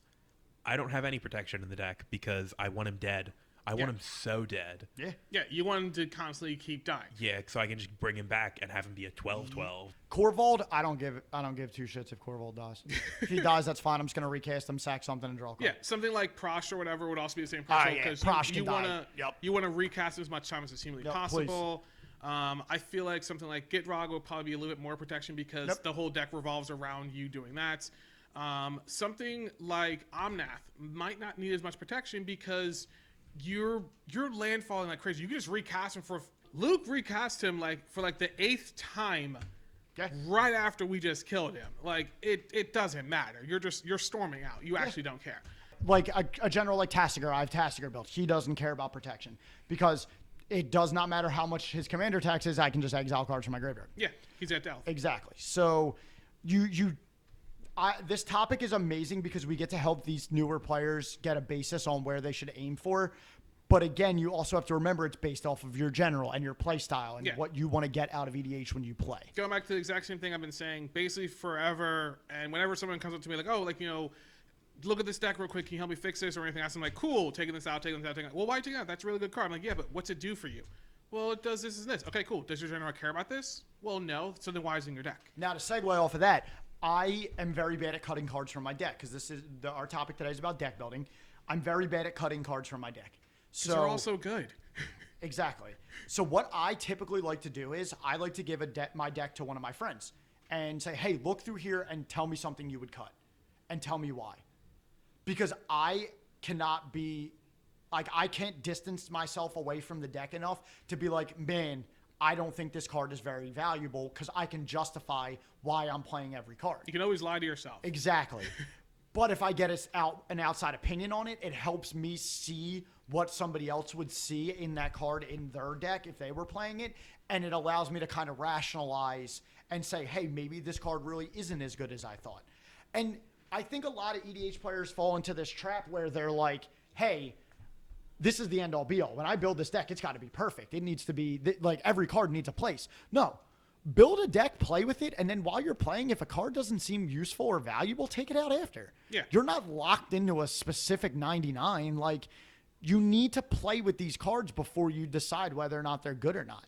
I don't have any protection in the deck because I want him dead. I want him so dead. Yeah. Yeah, you want him to constantly keep dying. Yeah, so I can just bring him back and have him be a 12-12. Corvold, I don't give two shits if Corvold dies. If he dies, that's fine. I'm just gonna recast him, sack something, and draw a card. Yeah, something like Prosh or whatever would also be the same principle because Prosh you can want die. to want to recast as much time as humanly possible. I feel like something like Gitrog will probably be a little bit more protection because the whole deck revolves around you doing that. Something like Omnath might not need as much protection because you're landfalling like crazy. You can just recast him Luke recast him for the 8th time. Okay. Right after we just killed him. Like it doesn't matter. You're storming out. You actually don't care. Like a general like Tassiger, I have Tassiger built. He doesn't care about protection because it does not matter how much his commander tax is. I can just exile cards from my graveyard. Yeah, he's at Delph. Exactly. So this topic is amazing because we get to help these newer players get a basis on where they should aim for. But again, you also have to remember it's based off of your general and your play style and what you want to get out of EDH when you play. Going back to the exact same thing I've been saying basically forever. And whenever someone comes up to me like, oh, look at this deck real quick. Can you help me fix this or anything else? I'm like, cool, taking this out, taking this out. Well, why are you taking it out? That's a really good card. I'm like, yeah, but what's it do for you? Well, it does this and this. Okay, cool. Does your general care about this? Well, no. So then why is it in your deck? Now, to segue off of that, I am very bad at cutting cards from my deck because this is our topic today is about deck building. I'm very bad at cutting cards from my deck. So they're all so good. Exactly. So what I typically like to do is I like to give my deck to one of my friends and say, hey, look through here and tell me something you would cut and tell me why. Because I cannot be like, I can't distance myself away from the deck enough to be like, man, I don't think this card is very valuable because I can justify why I'm playing every card. You can always lie to yourself. Exactly. But if I get an outside opinion on it, it helps me see what somebody else would see in that card in their deck if they were playing it. And it allows me to kind of rationalize and say, hey, maybe this card really isn't as good as I thought. And I think a lot of EDH players fall into this trap where they're like, hey, this is the end all be all. When I build this deck, it's got to be perfect. It needs to be like every card needs a place. No. Build a deck, play with it, and then while you're playing, if a card doesn't seem useful or valuable, take it out after. Yeah. You're not locked into a specific 99. Like, you need to play with these cards before you decide whether or not they're good or not.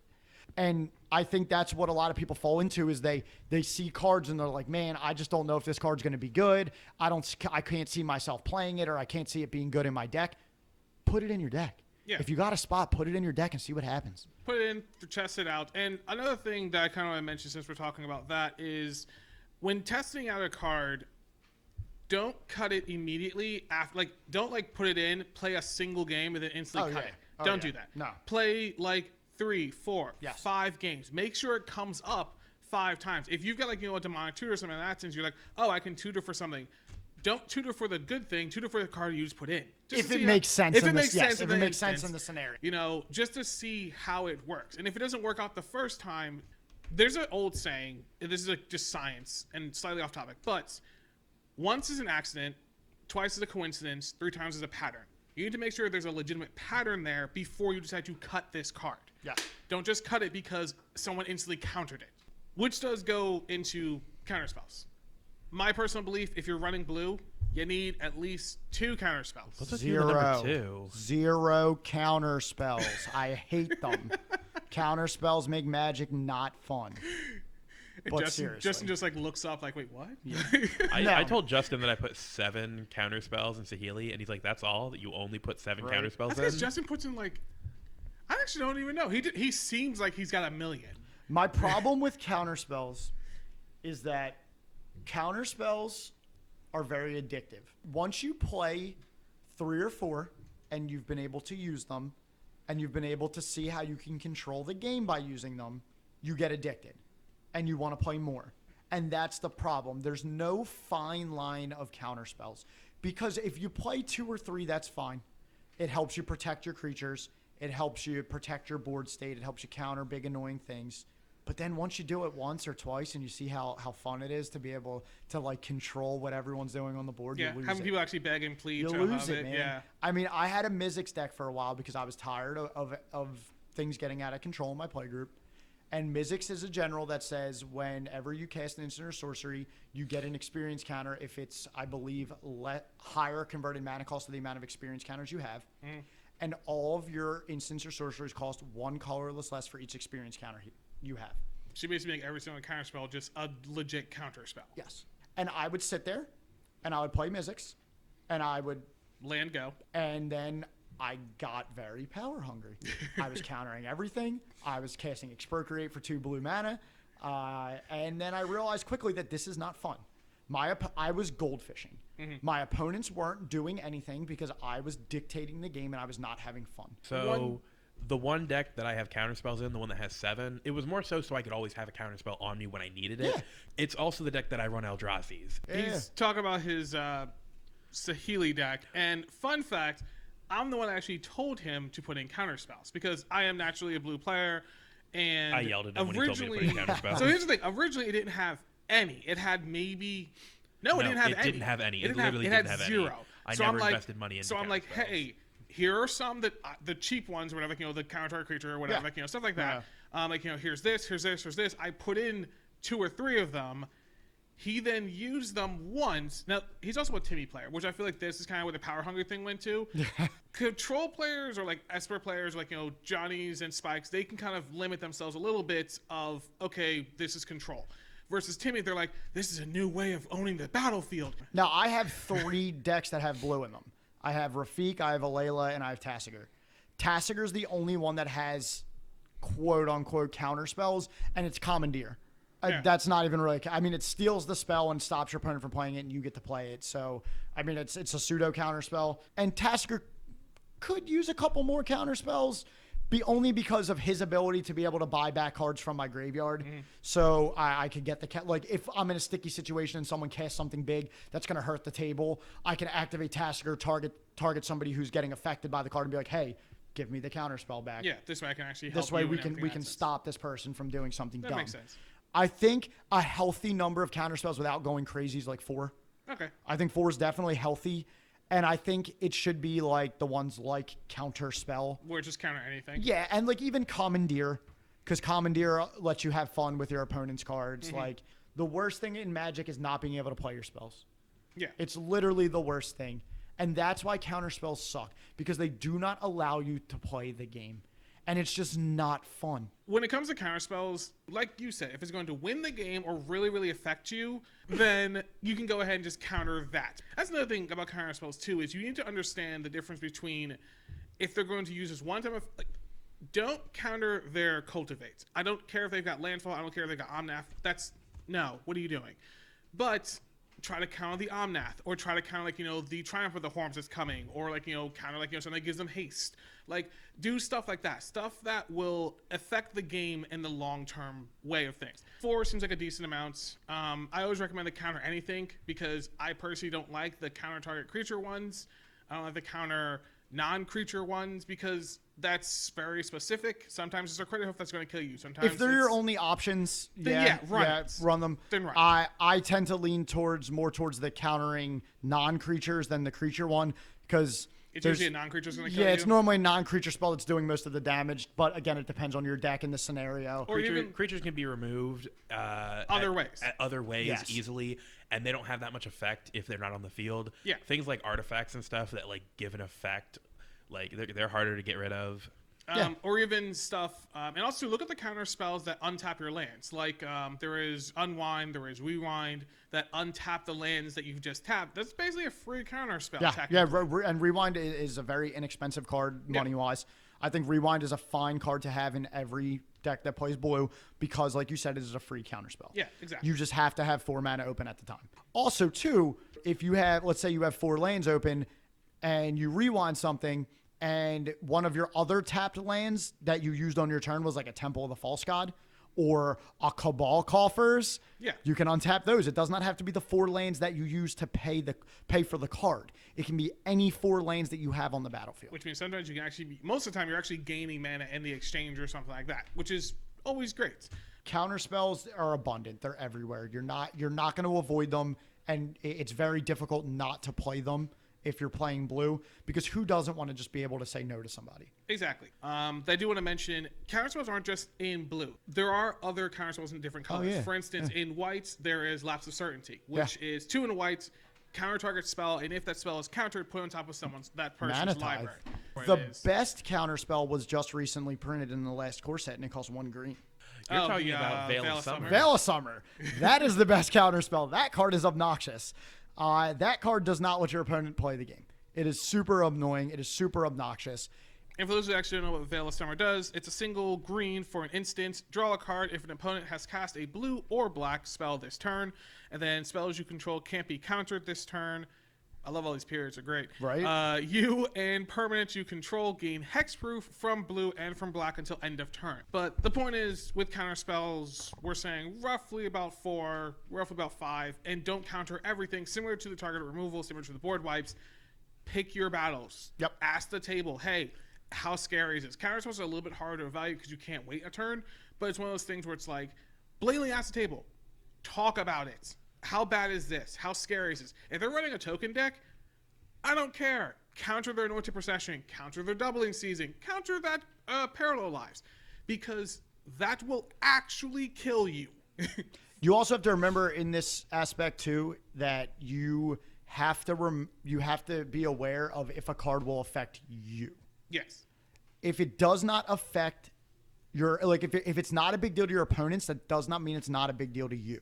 And I think that's what a lot of people fall into is they see cards and they're like, man, I just don't know if this card's going to be good. I can't see myself playing it or I can't see it being good in my deck. Put it in your deck. Yeah. If you got a spot, put it in your deck and see what happens. Put it in, test it out. And another thing that I kind of want to mention since we're talking about that is when testing out a card, don't cut it immediately after. Like, don't like put it in, play a single game, and then instantly cut it. Don't do that. No. Play like 3, 4, Yes. 5 games. Make sure it comes up 5 times. If you've got like a demonic tutor or something like that, since you're like, oh, I can tutor for something. Don't tutor for the good thing. Tutor for the card you just put in. Just If it makes sense. If it makes sense. If it makes sense in the scenario. Just to see how it works. And if it doesn't work out the first time, there's an old saying. This is just science and slightly off topic, but once is an accident, twice is a coincidence, 3 times is a pattern. You need to make sure there's a legitimate pattern there before you decide to cut this card. Yeah. Don't just cut it because someone instantly countered it, which does go into counterspells. My personal belief, if you're running blue, you need at least 2 counterspells. What's with you with number 2? 0 counter spells. I hate them. Counter spells make Magic not fun. But Justin just like looks up like, wait, what? Yeah. I told Justin that I put 7 counter spells in Saheeli, and he's like, "That's all? That you only put 7 counter spells That's in?" because Justin puts in like, I actually don't even know. He seems like he's got a million. My problem with counter spells is that counter spells are very addictive. Once you play 3 or 4 and you've been able to use them and you've been able to see how you can control the game by using them, you get addicted and you want to play more. And that's the problem. There's no fine line of counter spells because if you play 2 or 3, that's fine. It helps you protect your creatures. It helps you protect your board state. It helps you counter big annoying things. But then once you do it once or twice and you see how fun it is to be able to like control what everyone's doing on the board, Yeah, you lose having it. people actually beg and plead You to lose have it, man. Yeah. I mean, I had a Mizzix deck for a while because I was tired of things getting out of control in my playgroup. And Mizzix is a general that says whenever you cast an instant or sorcery, you get an experience counter if it's, I believe, higher converted mana cost to the amount of experience counters you have. And all of your instants or sorceries cost 1 colorless less for each experience counter you have. She basically make every single counter spell just a legit counter spell. Yes. And I would sit there and I would play Mizzix and I would Land go. and then I got very power hungry. I was countering everything. I was casting Expropriate for 2 blue mana. And then I realized quickly that this is not fun. I was goldfishing. My opponents weren't doing anything because I was dictating the game and I was not having fun. So the one deck that I have counterspells in, the one that has 7, it was more so I could always have a counterspell on me when I needed it. Yeah. It's also the deck that I run Eldrazi's. He's talking about his Saheeli deck. And fun fact, I'm the one that actually told him to put in counter spells because I am naturally a blue player. And I yelled at him when he told me to put in counterspells. So here's the thing. Originally, it didn't have any. It had maybe... No, it didn't have any. It didn't have any. It literally had didn't have 0. any. I So never I'm like, invested money into So I'm like, counterspells. hey, here are some that the cheap ones, whatever, the counter creature or whatever, stuff like that. Here's this, here's this, here's this. I put in 2 or 3 of them. He then used them once. Now, he's also a Timmy player, which I feel like this is kind of where the power hungry thing went to. Control players or like Esper players, like, Johnnies and Spikes, they can kind of limit themselves a little bit of, okay, this is control. Versus Timmy, they're like, this is a new way of owning the battlefield. Now, I have 3 decks that have blue in them. I have Rafiq, I have Alayla, and I have Tassiger. Tassiger's the only one that has quote-unquote counter spells, and it's Commandeer. Yeah. That's not even really... I mean, it steals the spell and stops your opponent from playing it, and you get to play it. So, I mean, it's a pseudo-counter spell. And Tassiger could use a couple more counter spells, only because of his ability to be able to buy back cards from my graveyard. So I could get like if I'm in a sticky situation and someone casts something big that's going to hurt the table, I can activate Tassiger, target somebody who's getting affected by the card and be like, hey, give me the counter spell back. Yeah, this way I can actually help This way you we and can everything else. stop this person from doing something That dumb. makes sense. I think a healthy number of counter spells without going crazy is like 4. Okay. I think 4 is definitely healthy. And I think it should be like the ones like Counter Spell. Where just counter anything. Yeah, and like even Commandeer, because Commandeer lets you have fun with your opponent's cards. Like the worst thing in Magic is not being able to play your spells. Yeah. It's literally the worst thing. And that's why counter spells suck, because they do not allow you to play the game. And it's just not fun. When it comes to counterspells, like you said, if it's going to win the game or really, really affect you, then you can go ahead and just counter that. That's another thing about counterspells too, is you need to understand the difference between if they're going to use this one time of like, don't counter their cultivate. I don't care if they've got landfall. I don't care if they've got omnath. No. What are you doing? But try to counter the omnath, or try to counter like the triumph of the horns that's coming, or like counter like something that gives them haste. Like do stuff like that, stuff that will affect the game in the long-term way of things. 4 seems like a decent amount. I always recommend to counter anything because I personally don't like the counter target creature ones. I don't like the counter non-creature ones because that's very specific. Sometimes it's a critical hit that's going to kill you. Sometimes if they're your only options, run them. Then run. I tend to lean more towards the countering non-creatures than the creature one because it's usually a non-creature that's going to kill you. Yeah, it's normally a non-creature spell that's doing most of the damage, but again, it depends on your deck and the scenario. Or creatures can be removed other ways yes. easily, and they don't have that much effect if they're not on the field. Yeah. Things like artifacts and stuff that like give an effect, like they're harder to get rid of. Or even stuff, and also look at the counter spells that untap your lands. Like there is Unwind, there is Rewind that untap the lands that you've just tapped. That's basically a free counter spell. And Rewind is a very inexpensive card money-wise. I think Rewind is a fine card to have in every deck that plays blue because, like you said, it is a free counter spell. Yeah, exactly. You just have to have 4 mana open at the time. Also, too, if you have, let's say you have 4 lands open and you rewind something, and one of your other tapped lands that you used on your turn was like a Temple of the False God or a Cabal Coffers, you can untap those. It does not have to be the 4 lands that you use to pay for the card. It can be any 4 lands that you have on the battlefield. Which means sometimes you can actually most of the time you're actually gaining mana in the exchange or something like that, which is always great. Counter spells are abundant. They're everywhere. You're not going to avoid them, and it's very difficult not to play them if you're playing blue, because who doesn't want to just be able to say no to somebody? Exactly. I do want to mention counterspells aren't just in blue. There are other counterspells in different colors. For instance, in whites, there is Lapse of Certainty, which is 2 in a white, counter target spell, and if that spell is countered, put on top of that person's library. The best counter spell was just recently printed in the last core set, and it costs 1 green. You're talking about Veil of Summer. Veil of Summer. That is the best counter spell. That card is obnoxious. That card does not let your opponent play the game. It is super annoying. It is super obnoxious. And for those who actually don't know what Veil of Summer does, it's a single green for an instant. Draw a card if an opponent has cast a blue or black spell this turn. And then spells you control can't be countered this turn. I love all these periods. They're great. Right. You and permanents you control gain hexproof from blue and from black until end of turn. But the point is, with counter spells, we're saying roughly about 4, roughly about 5, and don't counter everything. Similar to the target removal, similar to the board wipes. Pick your battles. Yep. Ask the table, hey, how scary is this? Counter spells are a little bit harder to evaluate because you can't wait a turn, but it's one of those things where it's like, blatantly ask the table. Talk about it. How bad is this? How scary is this? If they're running a token deck, I don't care. Counter their Anointed Procession. Counter their Doubling Season. Counter that Parallel Lives. Because that will actually kill you. You also have to remember in this aspect, too, that you have to be aware of if a card will affect you. Yes. If it does not affect your... Like, if it's not a big deal to your opponents, that does not mean it's not a big deal to you.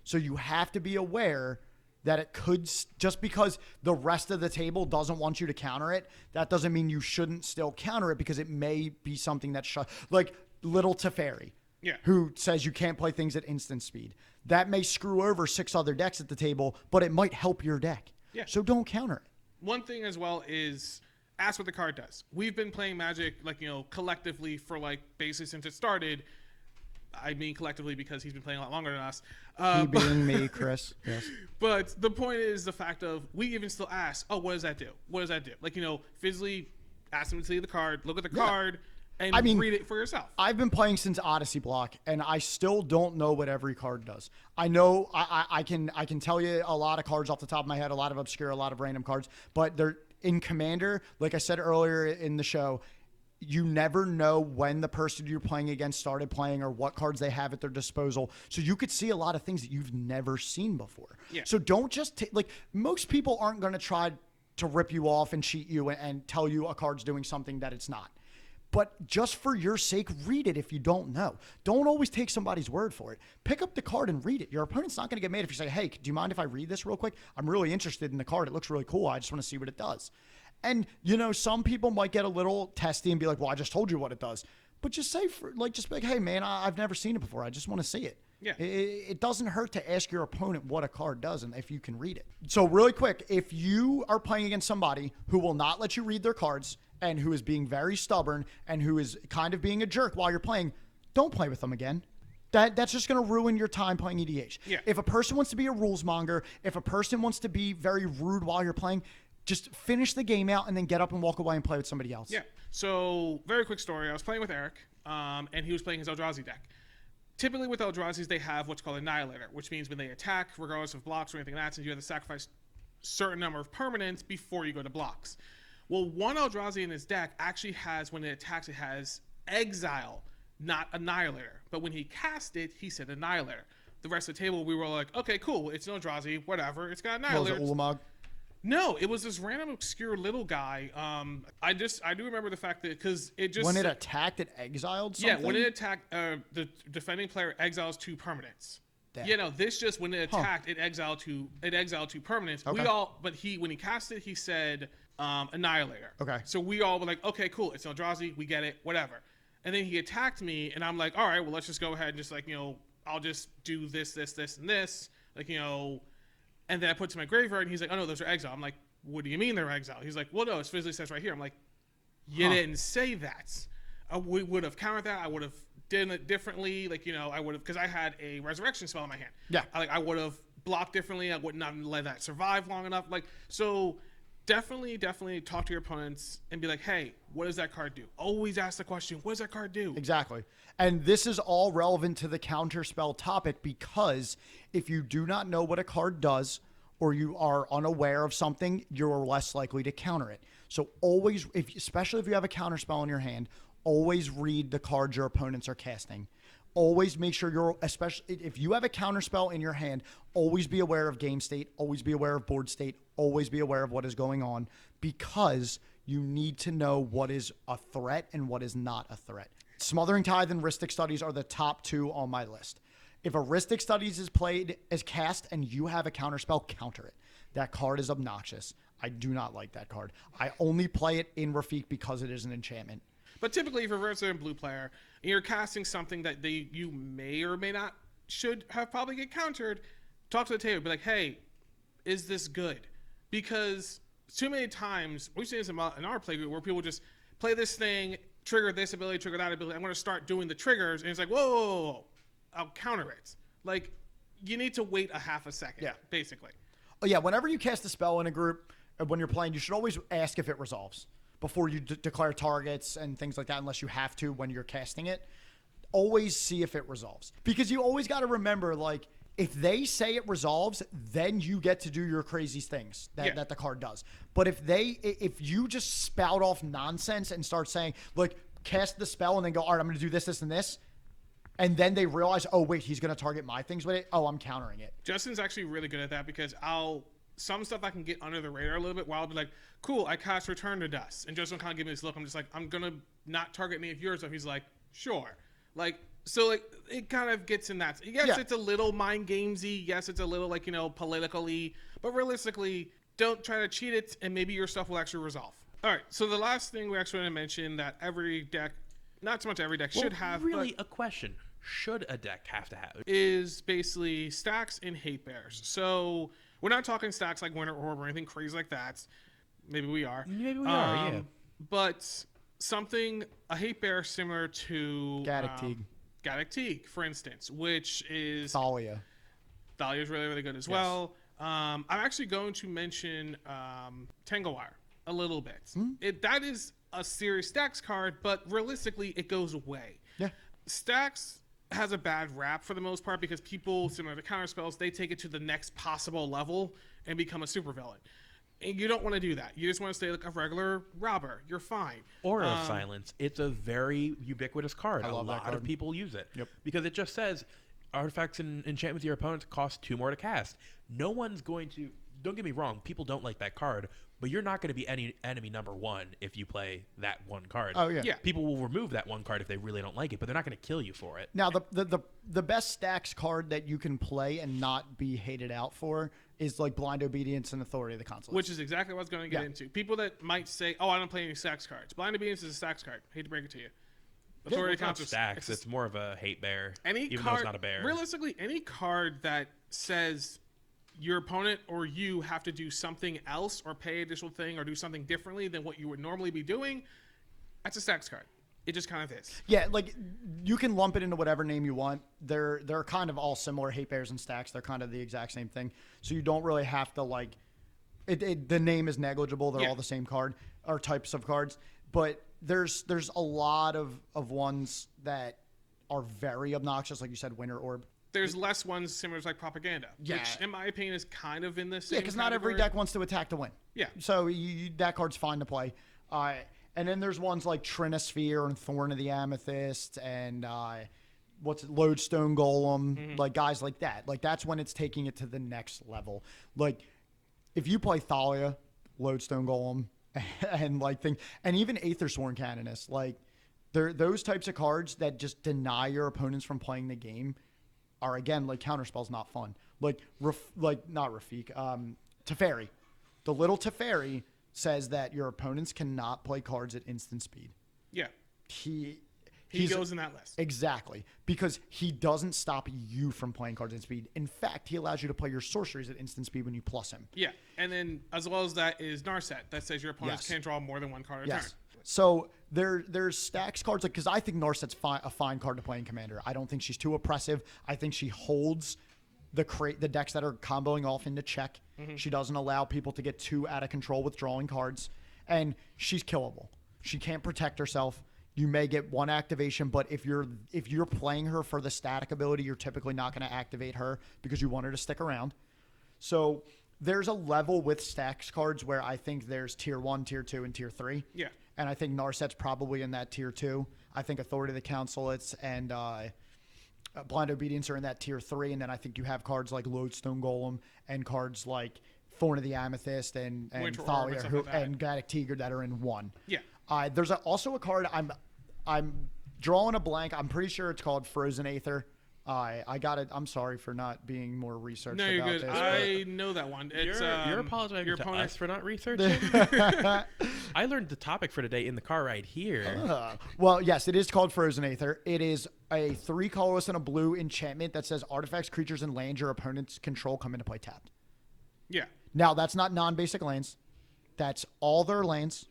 So you have to be aware that it could, just because the rest of the table doesn't want you to counter it, that doesn't mean you shouldn't still counter it, because it may be something that's like Little Teferi, who says you can't play things at instant speed. That may screw over 6 other decks at the table, but it might help your deck. Yeah. So don't counter it. One thing as well is ask what the card does. We've been playing Magic, collectively for basically since it started. I mean collectively because he's been playing a lot longer than us. He being me, Chris. Yes. But the point is the fact of we even still ask, oh, what does that do? What does that do? Physically ask him to see the card, look at the card, and read it for yourself. I've been playing since Odyssey Block, and I still don't know what every card does. I know I can tell you a lot of cards off the top of my head, a lot of obscure, a lot of random cards, but they're in Commander, like I said earlier in the show, you never know when the person you're playing against started playing or what cards they have at their disposal. So you could see a lot of things that you've never seen before. Yeah. So don't just most people aren't going to try to rip you off and cheat you and tell you a card's doing something that it's not. But just for your sake, read it if you don't know. Don't always take somebody's word for it. Pick up the card and read it. Your opponent's not going to get mad if you say, hey, do you mind if I read this real quick? I'm really interested in the card. It looks really cool. I just want to see what it does. And, some people might get a little testy and be like, well, I just told you what it does. But just say, just be like, hey, man, I've never seen it before. I just want to see it. Yeah. It doesn't hurt to ask your opponent what a card does and if you can read it. So really quick, if you are playing against somebody who will not let you read their cards and who is being very stubborn and who is kind of being a jerk while you're playing, don't play with them again. That's just going to ruin your time playing EDH. Yeah. If a person wants to be a rules monger, if a person wants to be very rude while you're playing, just finish the game out and then get up and walk away and play with somebody else. Yeah. So, very quick story. I was playing with Eric, and he was playing his Eldrazi deck. Typically with Eldrazi's, they have what's called Annihilator, which means when they attack, regardless of blocks or anything like that, since you have to sacrifice a certain number of permanents before you go to blocks. Well, one Eldrazi in his deck actually has, when it attacks, it has Exile, not Annihilator. But when he cast it, he said Annihilator. The rest of the table, we were like, okay, cool. It's an Eldrazi, whatever. It's got Annihilator. Was it Ulamog? No, it was this random obscure little guy. I do remember the fact that because it just when it attacked, it exiled something? Yeah, when it attacked, the defending player exiles 2 permanents. Damn. Yeah, no, this just when it attacked, it exiled 2 permanents. Okay. When he cast it, he said Annihilator. Okay. So we all were like, okay, cool, it's Eldrazi, we get it, whatever. And then he attacked me, and I'm like, all right, well, let's just go ahead and just I'll just do this, and this, and then I put it to my graveyard, and he's like, oh no, those are exile. I'm like, what do you mean they're exile? He's like, well, no, it physically says right here. I'm like, you didn't say that. We would have countered that. I would have done it differently. I would have, because I had a resurrection spell in my hand. Yeah. I would have blocked differently. I would not have let that survive long enough. So definitely talk to your opponents and be like, hey, what does that card do? Always ask the question, what does that card do? Exactly. And this is all relevant to the counterspell topic because if you do not know what a card does or you are unaware of something, you're less likely to counter it. So always, especially if you have a counterspell in your hand, always read the cards your opponents are casting. Always make sure especially if you have a counterspell in your hand, always be aware of game state, always be aware of board state, always be aware of what is going on because you need to know what is a threat and what is not a threat. Smothering Tithe and Rhystic Studies are the top 2 on my list. If a Rhystic Studies is cast and you have a counterspell, counter it. That card is obnoxious. I do not like that card. I only play it in Rafik because it is an enchantment. But typically, if you're a Versa and blue player, and you're casting something that you may or may not should have probably get countered, talk to the table. Be like, hey, is this good? Because too many times, we've seen this in our playgroup where people just play this thing, trigger this ability, trigger that ability. I'm going to start doing the triggers. And it's like, whoa, I'll counter it. You need to wait a half a second, basically. Oh, yeah, whenever you cast a spell in a group, when you're playing, you should always ask if it resolves before you declare targets and things like that, unless you have to when you're casting it. Always see if it resolves. Because you always got to remember, if they say it resolves, then you get to do your crazy things that the card does. But if you just spout off nonsense and start saying, cast the spell and then go, all right, I'm going to do this, this, and this, and then they realize, oh, wait, he's going to target my things with it. Oh, I'm countering it. Justin's actually really good at that because some stuff I can get under the radar a little bit while I'll be like, cool, I cast Return to Dust. And Justin will kind of give me this look. I'm just like, I'm going to not target any of yours. So he's like, sure. It kind of gets in that. Yes, it's a little mind gamesy. Yes, it's a little politically, but realistically, don't try to cheat it, and maybe your stuff will actually resolve. All right. So the last thing we actually want to mention that every deck, not so much every deck, should have. Really, a question: should a deck have to have? Is basically stacks and hate bears. So we're not talking stacks like Winter Orb or anything crazy like that. Maybe we are. Maybe we are. Yeah. But a hate bear similar to Gaddock Teeg, for instance, which is Thalia. Thalia is really, really good as well. I'm actually going to mention Tanglewire a little bit. That is a serious stacks card, but realistically, it goes away. Yeah. Stacks has a bad rap for the most part because people, similar to counterspells, they take it to the next possible level and become a supervillain. And you don't want to do that. You just want to stay like a regular robber. You're fine. Aura of Silence. It's a very ubiquitous card. A lot of people use it. Yep. Because it just says artifacts and enchantments of your opponents cost 2 more to cast. No one's going to... Don't get me wrong. People don't like that card. But you're not going to be enemy number 1 if you play that one card. Oh, yeah. People will remove that one card if they really don't like it. But they're not going to kill you for it. Now, the best stacks card that you can play and not be hated out for is like Blind Obedience and Authority of the Consulate. Which is exactly what I was going to get into. People that might say, "Oh, I don't play any stacks cards." Blind Obedience is a stacks card. Hate to break it to you. Authority It's not counts stacks. It's more of a hate bear. Any even card, though it's not a bear. Realistically, any card that says your opponent or you have to do something else or pay additional thing or do something differently than what you would normally be doing, that's a stacks card. It just kind of is. Yeah, like you can lump it into whatever name you want. They're kind of all similar, hate bears and stacks. They're kind of the exact same thing. So you don't really have to like the name is negligible. They're all the same card or types of cards. But there's a lot of ones that are very obnoxious, like you said, Winter Orb. There's less ones similar to like Propaganda, which in my opinion is kind of in the same. Yeah, because not every deck wants to attack to win. Yeah. So that card's fine to play. And then there's ones like Trinisphere and Thorn of the Amethyst and Lodestone Golem, like guys like that. Like that's when it's taking it to the next level. Like if you play Thalia, Lodestone Golem, and even Aethersworn Canonist, like those types of cards that just deny your opponents from playing the game are again like counterspells, not fun. Like not Rafik, Teferi, the little Teferi says that your opponents cannot play cards at instant speed. Yeah. He goes in that list. Exactly. Because he doesn't stop you from playing cards at speed. In fact, he allows you to play your sorceries at instant speed when you plus him. Yeah. And then as well as that is Narset that says your opponents can't draw more than one card at a turn. So there's stacks cards because I think Narset's a fine card to play in Commander. I don't think she's too oppressive. I think she holds the decks that are comboing off into check. She doesn't allow people to get too out of control with drawing cards, and she's killable. She can't protect herself. You may get one activation, but if you're playing her for the static ability, you're typically not going to activate her because you want her to stick around. So there's a level with stacks cards where I think there's tier 1, tier 2, and tier 3. Yeah. And I think Narset's probably in that tier 2. I think Authority of the Consulates and Blind Obedience are in that tier 3, and then I think you have cards like Lodestone Golem and cards like Thorn of the Amethyst and Thalia and Gaddock Tigre that are in 1. Yeah. There's also a card I'm drawing a blank. I'm pretty sure it's called Frozen Aether. I got it. I'm sorry for not being more researched. No, you're good. I know that one. It's, you're apologizing your to opponent us for not researching. I learned the topic for today in the car ride here. Well, yes, it is called Frozen Aether. It is a 3 colorless and a blue enchantment that says artifacts, creatures, and lands your opponent's control come into play tapped. Yeah. Now, that's not non-basic lands. That's all their lands,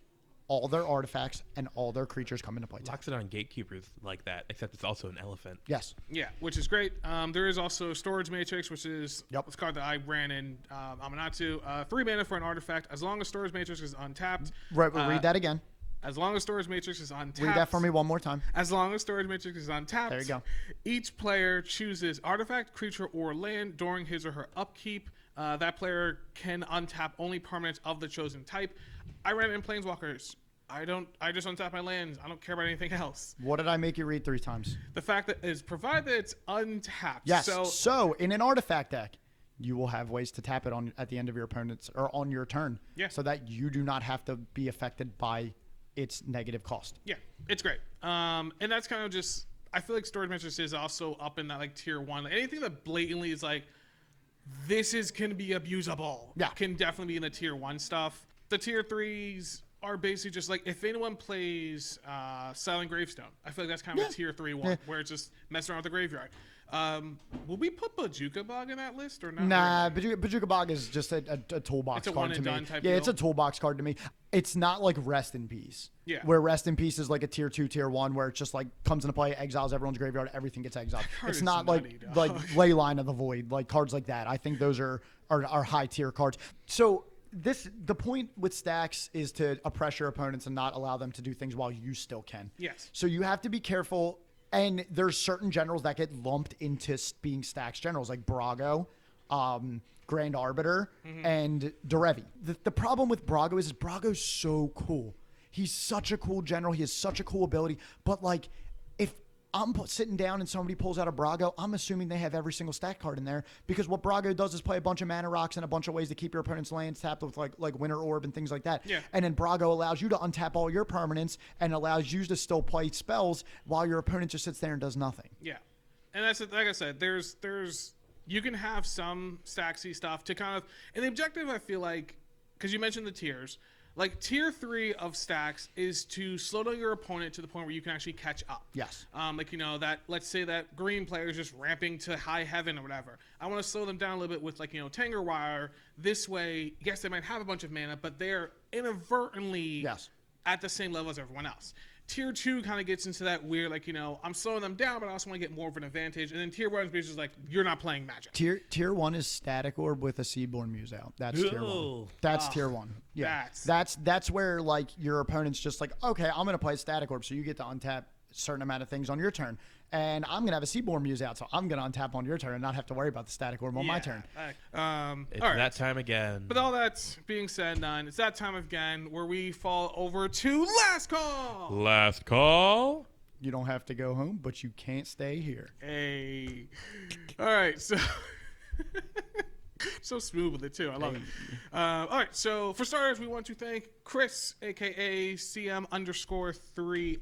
all their artifacts, and all their creatures come into play tapped. Locks it on gatekeepers like that, except it's also an elephant. Yes. Yeah, which is great. There is also Storage Matrix, which is a card that I ran in Amanatu. 3 mana for an artifact. As long as Storage Matrix is untapped. Right, we'll read that again. As long as Storage Matrix is untapped. Read that for me one more time. As long as Storage Matrix is untapped. There you go. Each player chooses artifact, creature, or land during his or her upkeep. That player can untap only permanents of the chosen type. I ran it in Planeswalkers. I just untap my lands. I don't care about anything else. What did I make you read 3 times? The fact that is provided that it's untapped. Yes. So in an artifact deck, you will have ways to tap it at the end of your opponent's or on your turn. Yeah. So that you do not have to be affected by its negative cost. Yeah, it's great. And that's kind of just, I feel like Storage Matrix is also up in that like tier 1. Anything that blatantly is like, this can be abusable. Yeah. Can definitely be in the tier 1 stuff. The tier 3s are basically just like, if anyone plays Silent Gravestone, I feel like that's kind of a tier 3 one where it's just messing around with the graveyard. Will we put Bojuka Bog in that list or not? Nah, Bojuka Bog is just a toolbox It's a card one to and me. done type Yeah, deal. it's a toolbox card to me. It's not like Rest in Peace. Yeah. Where Rest in Peace is like a tier 2, tier 1, where it's just like comes into play, exiles everyone's graveyard, everything gets exiled. card It's is not nutty, like dog. Leyline of the Void, like cards like that. I think those are high tier cards. So the point with stacks is to oppress your opponents and not allow them to do things while you still can. Yes. So you have to be careful. And there's certain generals that get lumped into being stacks generals, like Brago, Grand Arbiter, and Derevi. The problem with Brago is Brago's so cool. He's such a cool general. He has such a cool ability. But, like, if I'm sitting down and somebody pulls out a Brago, I'm assuming they have every single stack card in there because what Brago does is play a bunch of mana rocks and a bunch of ways to keep your opponent's lands tapped with like Winter Orb and things like that. Yeah. And then Brago allows you to untap all your permanents and allows you to still play spells while your opponent just sits there and does nothing. Yeah. And that's like I said, there's you can have some stacksy stuff to kind of, and the objective, I feel like, because you mentioned the tiers, like tier 3 of stacks is to slow down your opponent to the point where you can actually catch up. Yes. Like, you know, that, let's say that green player is just ramping to high heaven or whatever. I want to slow them down a little bit with, like, you know, Tanger Wire. This way, yes, they might have a bunch of mana, but they're inadvertently at the same level as everyone else. Tier 2 kind of gets into that weird, like, you know, I'm slowing them down, but I also want to get more of an advantage. And then Tier 1 is basically like, you're not playing Magic. Tier 1 is Static Orb with a Seaborn Muse out. That's Tier 1. That's Tier 1. Yeah. That's where, like, your opponent's just like, okay, I'm going to play Static Orb, so you get to untap a certain amount of things on your turn. And I'm going to have a Seaborn Muse out, so I'm going to untap on your turn and not have to worry about the Static Orb on my turn. It's that time again. But all that being said, Nine, it's that time again where we fall over to Last Call. Last call. You don't have to go home, but you can't stay here. Hey. All right, so... So smooth with it, too. I love it. All right, so for starters, we want to thank Chris, a.k.a. CM_3_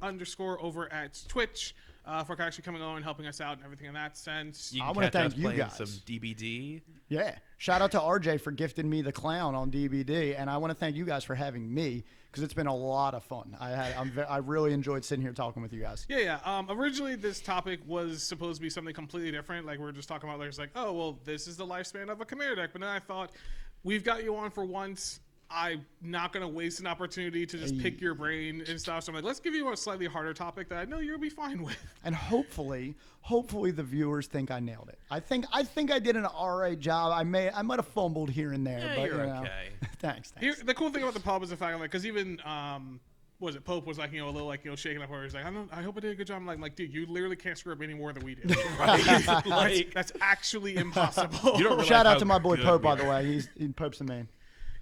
over at Twitch, for actually coming on and helping us out and everything in that sense. You I can want to catch us thank you playing guys. some DBD. Yeah. Shout out to RJ for gifting me the clown on DBD, and I want to thank you guys for having me because it's been a lot of fun. I really enjoyed sitting here talking with you guys. Yeah. Originally, this topic was supposed to be something completely different. Like, we were just talking about, like, oh, well, this is the lifespan of a Chimera deck. But then I thought, we've got you on for once. I'm not going to waste an opportunity to just pick your brain and stuff. So I'm like, let's give you a slightly harder topic that I know you'll be fine with. And hopefully the viewers think I nailed it. I think I did an alright job. I might have fumbled here and there, but you're you know. okay. Thanks. Here, the cool thing about the pub is the fact, like, because even Pope was like, you know, a little, like, you know, shaking up where he's like, I hope I did a good job. I'm like, dude, you literally can't screw up any more than we did. Right? Like, that's actually impossible. You don't realize Shout out how to my boy good Pope, we by the are. way. Pope's the man.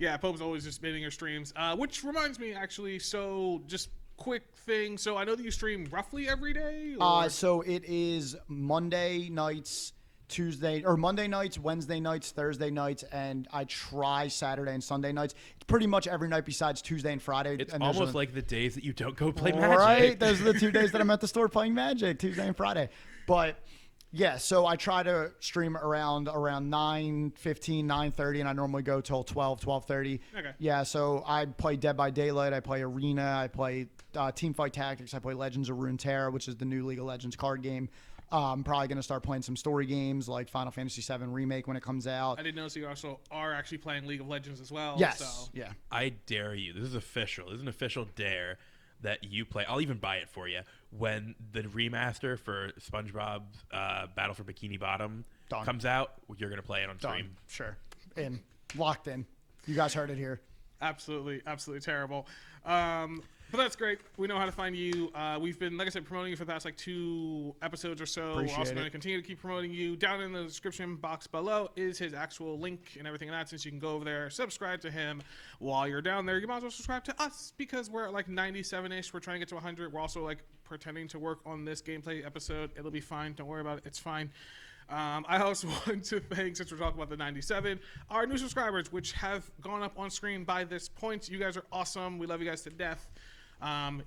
Yeah, Pope's always just spinning your streams. Which reminds me, actually, so just quick thing. So I know that you stream roughly every day? Or? So it is Monday nights, Monday nights, Wednesday nights, Thursday nights, and I try Saturday and Sunday nights. It's pretty much every night besides Tuesday and Friday. It's and almost like the days that you don't go play Magic. Right? Those are the 2 days that I'm at the store playing Magic, Tuesday and Friday. But yeah, so I try to stream around 9:15, 9:30, and I normally go till 12, 12:30. Okay. Yeah, so I play Dead by Daylight, I play Arena, I play Teamfight Tactics, I play Legends of Runeterra, which is the new League of Legends card game. I'm probably going to start playing some story games like Final Fantasy VII Remake when it comes out. I didn't know, so you also are actually playing League of Legends as well. Yes. So. Yeah. I dare you. This is official. This is an official dare that you play. I'll even buy it for you. When the remaster for SpongeBob's Battle for Bikini Bottom comes out, you're going to play it on stream. Sure. Locked in. You guys heard it here. Absolutely terrible. But that's great. We know how to find you. We've been, like I said, promoting you for the past 2 episodes or so. Appreciate We're also it. going to continue to keep promoting you. Down in the description box below is his actual link and everything like that. Since you can go over there, subscribe to him while you're down there. You might as well subscribe to us because we're at 97-ish. We're trying to get to 100. We're also pretending to work on this gameplay episode. It'll be fine. Don't worry about it. It's fine. I also want to thank, since we're talking about the 97, our new subscribers, which have gone up on screen by this point. You guys are awesome. We love you guys to death.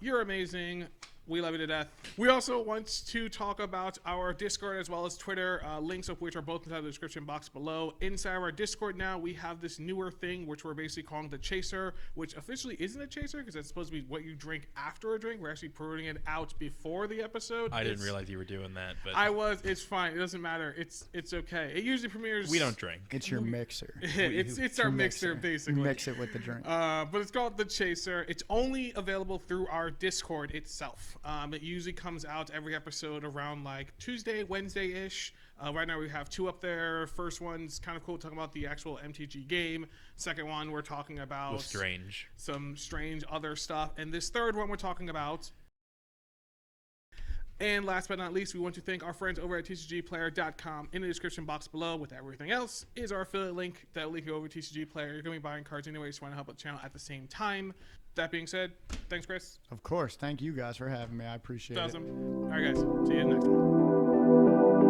You're amazing. We love you to death. We also want to talk about our Discord as well as Twitter, links of which are both inside the description box below. Inside of our Discord now, we have this newer thing, which we're basically calling the Chaser, which officially isn't a chaser because it's supposed to be what you drink after a drink. We're actually putting it out before the episode. I didn't realize you were doing that. But It's fine. It doesn't matter. It's okay. It usually premieres. we don't drink. It's your mixer. It's our mixer, basically. Mix it with the drink. But it's called The Chaser. It's only available through our Discord itself. It usually comes out every episode around Tuesday, Wednesday-ish. Right now we have 2 up there. First one's kind of cool, talking about the actual MTG game. Second one, we're talking about some strange other stuff. And this third one we're talking about. And last but not least, we want to thank our friends over at tcgplayer.com. In the description box below with everything else is our affiliate link that will link you over to TCG Player. You're going to be buying cards anyway, so you want to help out the channel at the same time. That being said, thanks, Chris. Of course. Thank you guys for having me. I appreciate it. Awesome. All right, guys. See you in the next one.